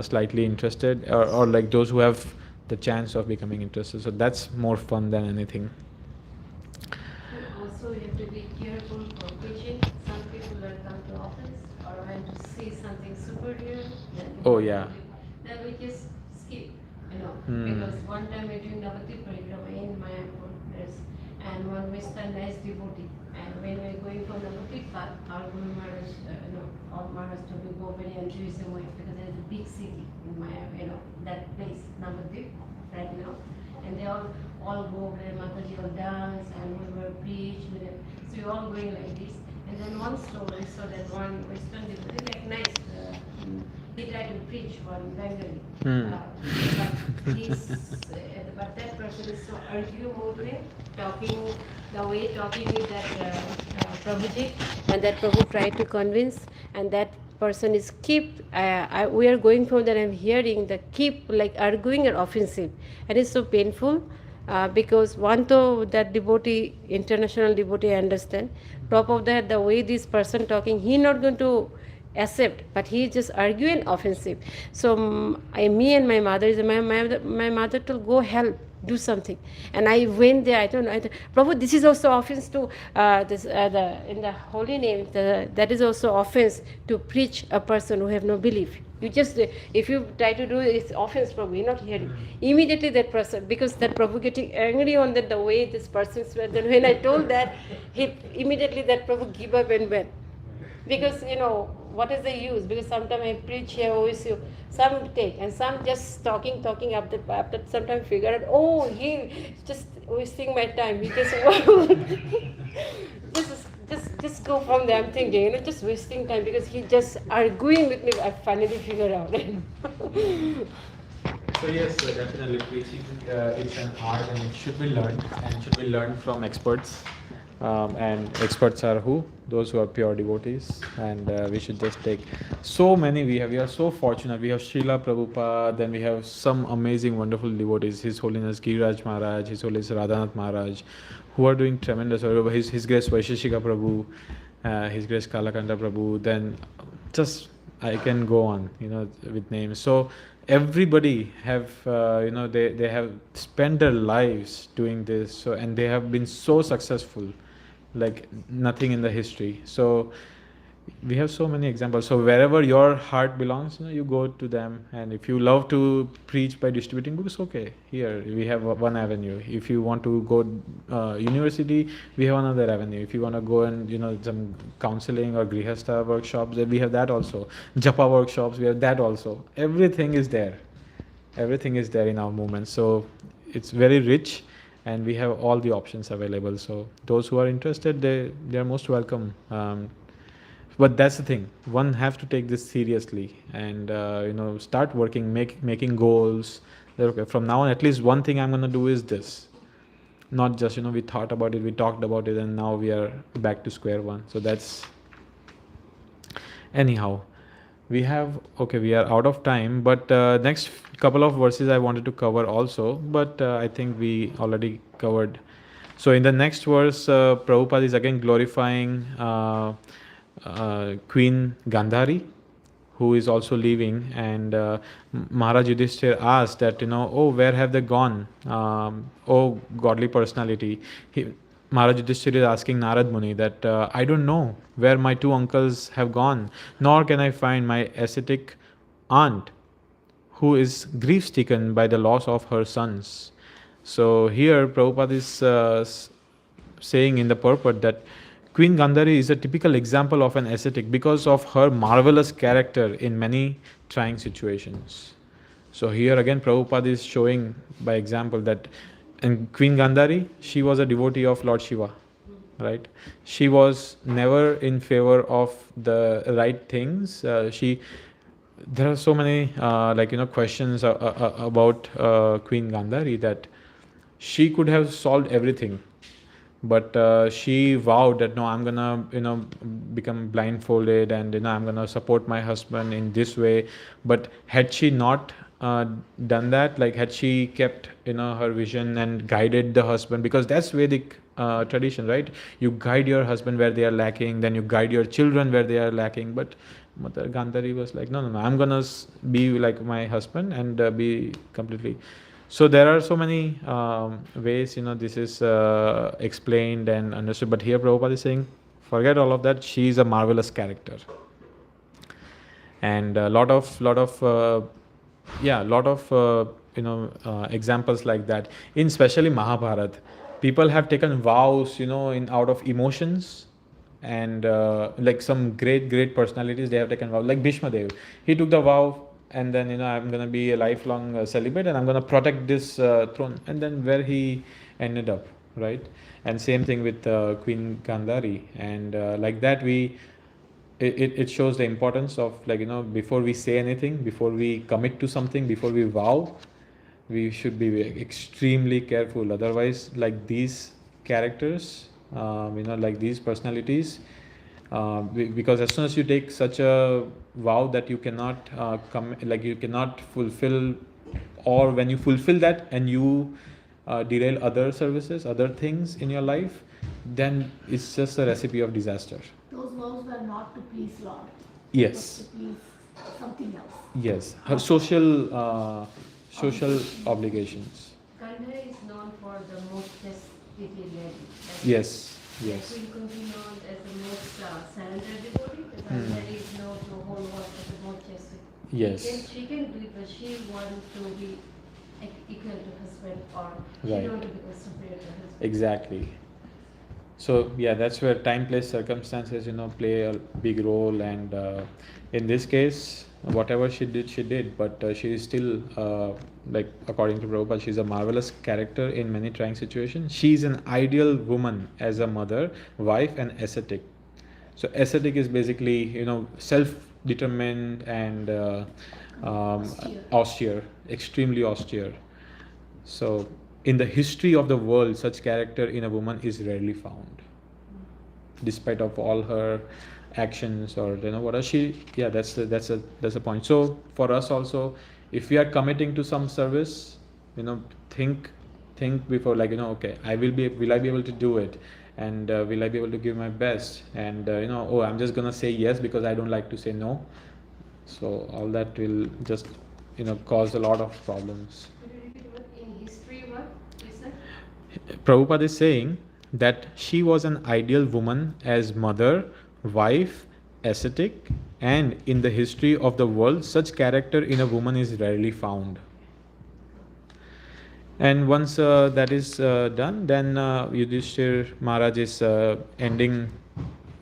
slightly interested, or like those who have the chance of becoming interested. So that's more fun than anything. Also, you have to be careful for preaching. Some people will come to office or when to see something superior. Oh yeah. Then we just skip, because one time we're doing Navati Parikrama in Mayapur, and one we stand as devotee. And when we're going from Navati path, our Guru Maharaj, all Maharaj to be go very altruism way, because there's a big city in Maya, that place, Navadvip, right now. And they all go over there, Mataji will dance, and we will preach with them. So we're all going like this. And then one story, so that one Western devotee, like nice, he tried to preach one Bengali. But that person is so argumentative, talking with that Prabhuji, and that Prabhu tried to convince, and that person is we are going from that, I'm hearing the keep like arguing and offensive, and it's so painful, because one though that devotee, international devotee, I understand, top of that the way this person talking, he not going to accept, but he just arguing offensive. So me and my mother my mother told, go help, do something. And I went there, I don't know, Prabhu, this is also offense to in the holy name, that is also offense to preach a person who have no belief. You just, if you try to do it, it's offense, Prabhu, you're not hearing. Immediately that person, because that Prabhu getting angry on that, the way this person swear, then when I told that, immediately that Prabhu give up and went. Because what is the use? Because sometimes I preach here, always some take and some just talking after sometimes figure out, oh, he just wasting my time. He just just go from there. I'm thinking, just wasting time because he just arguing with me. I finally figured out. So yes, definitely preaching it's an art and it should be learned and should be learned from experts. And experts are who? Those who are pure devotees. And we should just take so many. We are so fortunate. We have Srila Prabhupada, then we have some amazing, wonderful devotees. His Holiness Giriraj Maharaj, His Holiness Radhanath Maharaj, who are doing tremendous. His Grace Vaisheshika Prabhu, His Grace Kalakanda Prabhu. Then just I can go on, with names. So everybody have they have spent their lives doing this, so and they have been so successful like nothing in the history. So we have so many examples. So wherever your heart belongs, you go to them. And if you love to preach by distributing books, okay, here we have one avenue. If you want to go university, we have another avenue. If you want to go and some counseling or grihastha workshops, then we have that also. Japa workshops, we have that also. Everything is there. Everything is there in our movement. So it's very rich and we have all the options available. So those who are interested, they are most welcome. But that's the thing, one has to take this seriously and start working, making goals that, okay, from now on at least one thing I'm going to do is this, not just we thought about it, we talked about it, and now we are back to square one. So that's anyhow. We are out of time, but next couple of verses I wanted to cover also, but I think we already covered. So in the next verse, Prabhupada is again glorifying Queen Gandhari, who is also leaving, and Maharaj Yudhisthira asked that, oh, where have they gone? Oh, godly personality. Maharaj Yudhisthira is asking Narad Muni that I don't know where my two uncles have gone, nor can I find my ascetic aunt, who is grief-stricken by the loss of her sons. So here Prabhupada is saying in the purport that Queen Gandhari is a typical example of an ascetic because of her marvelous character in many trying situations. So here again Prabhupada is showing by example that and Queen Gandhari, she was a devotee of Lord Shiva, right? She was never in favor of the right things. There are so many questions about Queen Gandhari that she could have solved everything. But she vowed that no, I'm gonna become blindfolded and I'm gonna support my husband in this way. But had she not done that, like had she kept her vision and guided the husband, because that's Vedic tradition, right? You guide your husband where they are lacking, then you guide your children where they are lacking. But Mother Gandhari was like, no, I'm gonna be like my husband and be completely. So there are so many ways this is explained and understood, but here Prabhupada is saying forget all of that, she is a marvelous character. And a lot of examples like that in especially Mahabharata. People have taken vows out of emotions, and like some great personalities, they have taken vows, like Bhishma Dev. He took the vow and then I'm going to be a lifelong celibate and I'm going to protect this throne, and then where he ended up, right? And same thing with Queen Gandhari. And like that it shows the importance of before we say anything, before we commit to something, before we vow, we should be extremely careful. Otherwise, like these characters, like these personalities, because as soon as you take such a vow that you cannot you cannot fulfill, or when you fulfill that and you derail other services, other things in your life, then it's just a recipe of disaster. Those vows were not to please Lord. Yes. It was to please something else. Yes, her social obligations. Gandhari is known for the most chastity lady. Yes. Queen could be known as the most surrendered devotee. The Gandhari is known to the whole world as the most chastity. Yes. She can do it, but she wants to be equal to husband, or she Right. don't want to become superior to husband. Exactly. So yeah, that's where time, place, circumstances, play a big role. And in this case, whatever she did. But she is still, like according to Prabhupada, she's a marvelous character in many trying situations. She's an ideal woman as a mother, wife, and ascetic. So ascetic is basically, self-determined and austere, extremely austere. So in the history of the world, such character in a woman is rarely found, despite of all her actions or what are she. Yeah, that's a point. So for us also, if we are committing to some service, think before, like, okay, will I be able to do it, and will I be able to give my best, and oh, I'm just gonna say yes because I don't like to say no. So all that will just cause a lot of problems. In history, what you said? Prabhupada is saying that she was an ideal woman as mother, wife, ascetic, and in the history of the world, such character in a woman is rarely found. And once that is done, then Yudhisthira Maharaj is ending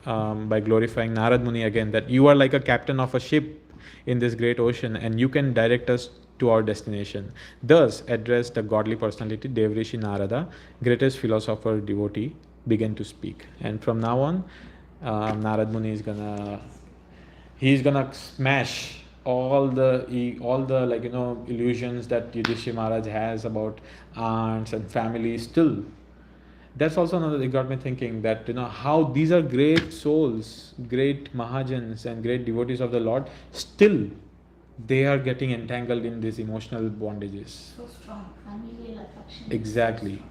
by glorifying Narad Muni again, that you are like a captain of a ship in this great ocean, and you can direct us to our destination. Thus addressed the godly personality, Devrishi Narada, greatest philosopher devotee, began to speak. And from now on, Narad Muni is gonna smash all the illusions that Yudhishthira Maharaj has about aunts and family. Still, that's also another, it got me thinking that how these are great souls, great Mahajans and great devotees of the Lord, still they are getting entangled in these emotional bondages. So strong, familial affection. Exactly.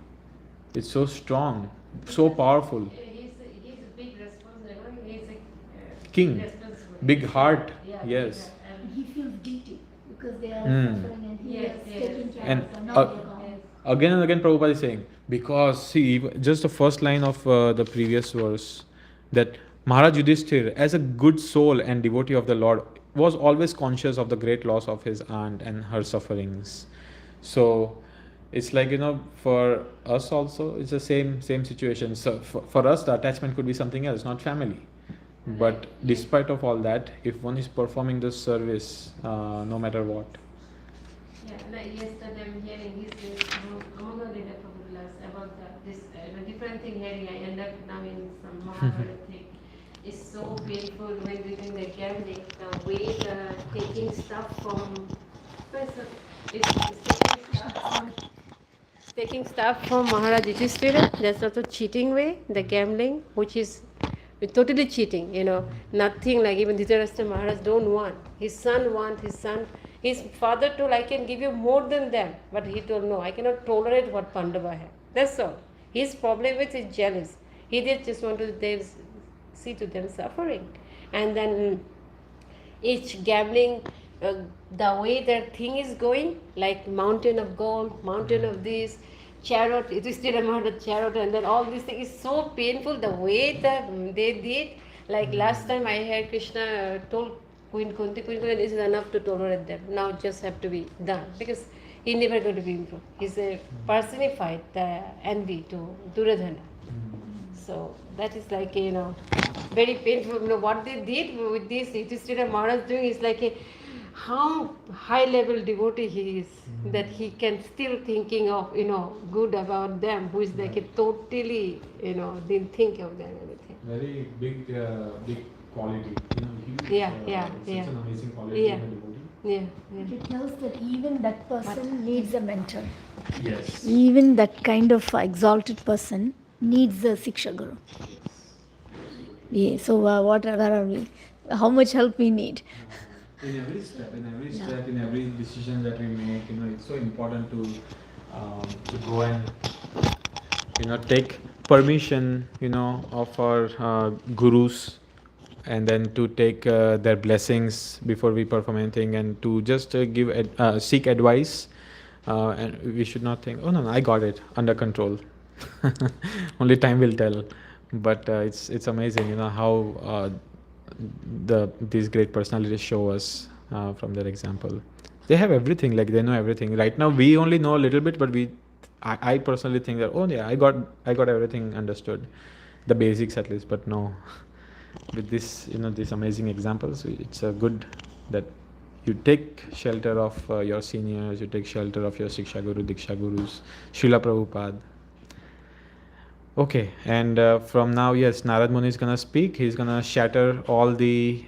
It's so strong, so powerful. He's a big responsible. He's a King, responsible. big heart. Yeah, Yes. He feels guilty because they are Hmm. suffering and he Yes, is yes. taking care And of them. Now uh, they're gone. Again and again Prabhupada is saying, because see, just the first line of the previous verse, that Maharaj Yudhisthira, as a good soul and devotee of the Lord, was always conscious of the great loss of his aunt and her sufferings. So it's like, for us also, it's the same situation. So for us, the attachment could be something else, not family. But despite of all that, if one is performing this service, no matter what. Yeah, like yesterday I'm hearing his among the Prabhupada about this different thing hearing. I end up now in some Mahabharata thing. It's so painful when we doing the gambling, the way the taking stuff from taking stuff from Maharaj Yudhisthira. That's also cheating way, the gambling, which is totally cheating, nothing like even Dhritarashtra Maharaj don't want. His father told, I can give you more than them, but he told, no, I cannot tolerate what Pandava have. That's all. His problem with is jealous. He just want to see to them suffering. And then each gambling, the way their thing is going, like mountain of gold, mountain of this, chariot, it is still about the chariot, and then all these things is so painful, the way that they did. Like last time I heard Krishna told Queen Kunti, this is enough to tolerate them. Now it just have to be done, because he never going to be improved. He's a personified envy to Duryodhana. So that is like, very painful. What they did with this Yudhisthira Maharaj doing is like how high level devotee he is, that he can still thinking of, good about them, who is like a totally, didn't think of them, anything. Very big quality. Huge, Yeah. Such an amazing quality Yeah. in a devotee. Yeah. It tells that even that person needs a mentor. Yes. Even that kind of exalted person needs a Siksha Guru. Yeah, so where are we? How much help we need? In every step, in every decision that we make, it's so important to go and take permission, of our gurus, and then to take their blessings before we perform anything, and to just seek advice, and we should not think, oh no, I got it under control. Only time will tell. But it's amazing, how these great personalities show us from their example. They have everything, like they know everything. Right now we only know a little bit, but I personally think that, oh yeah, I got everything understood. the basics at least, but no. With this, these amazing examples, it's a good that you take shelter of your seniors, you take shelter of your Shiksha Guru, Diksha Gurus, Srila Prabhupada. Okay, and from now, yes, Narad Muni is going to speak. He's going to shatter all the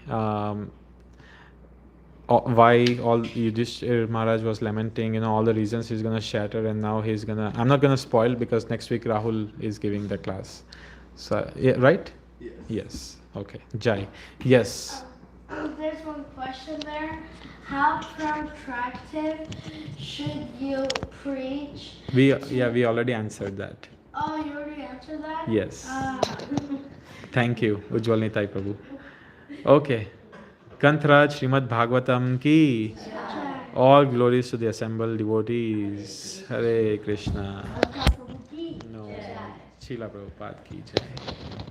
why all Yudhisthira Maharaj was lamenting, all the reasons he's going to shatter, and now he's going to, I'm not going to spoil because next week Rahul is giving the class. So, yeah, right? Yes. Yes. Okay. Jai. Yes. There's one question there. How protracted should you preach? We already answered that. Oh, you already answered that? Yes. Thank you, Ujjwal Nitai Prabhu. Okay. Kantraj Srimad Bhagavatam ki. All glories to the assembled devotees. Hare Krishna. No. Srila Prabhupada ki jai.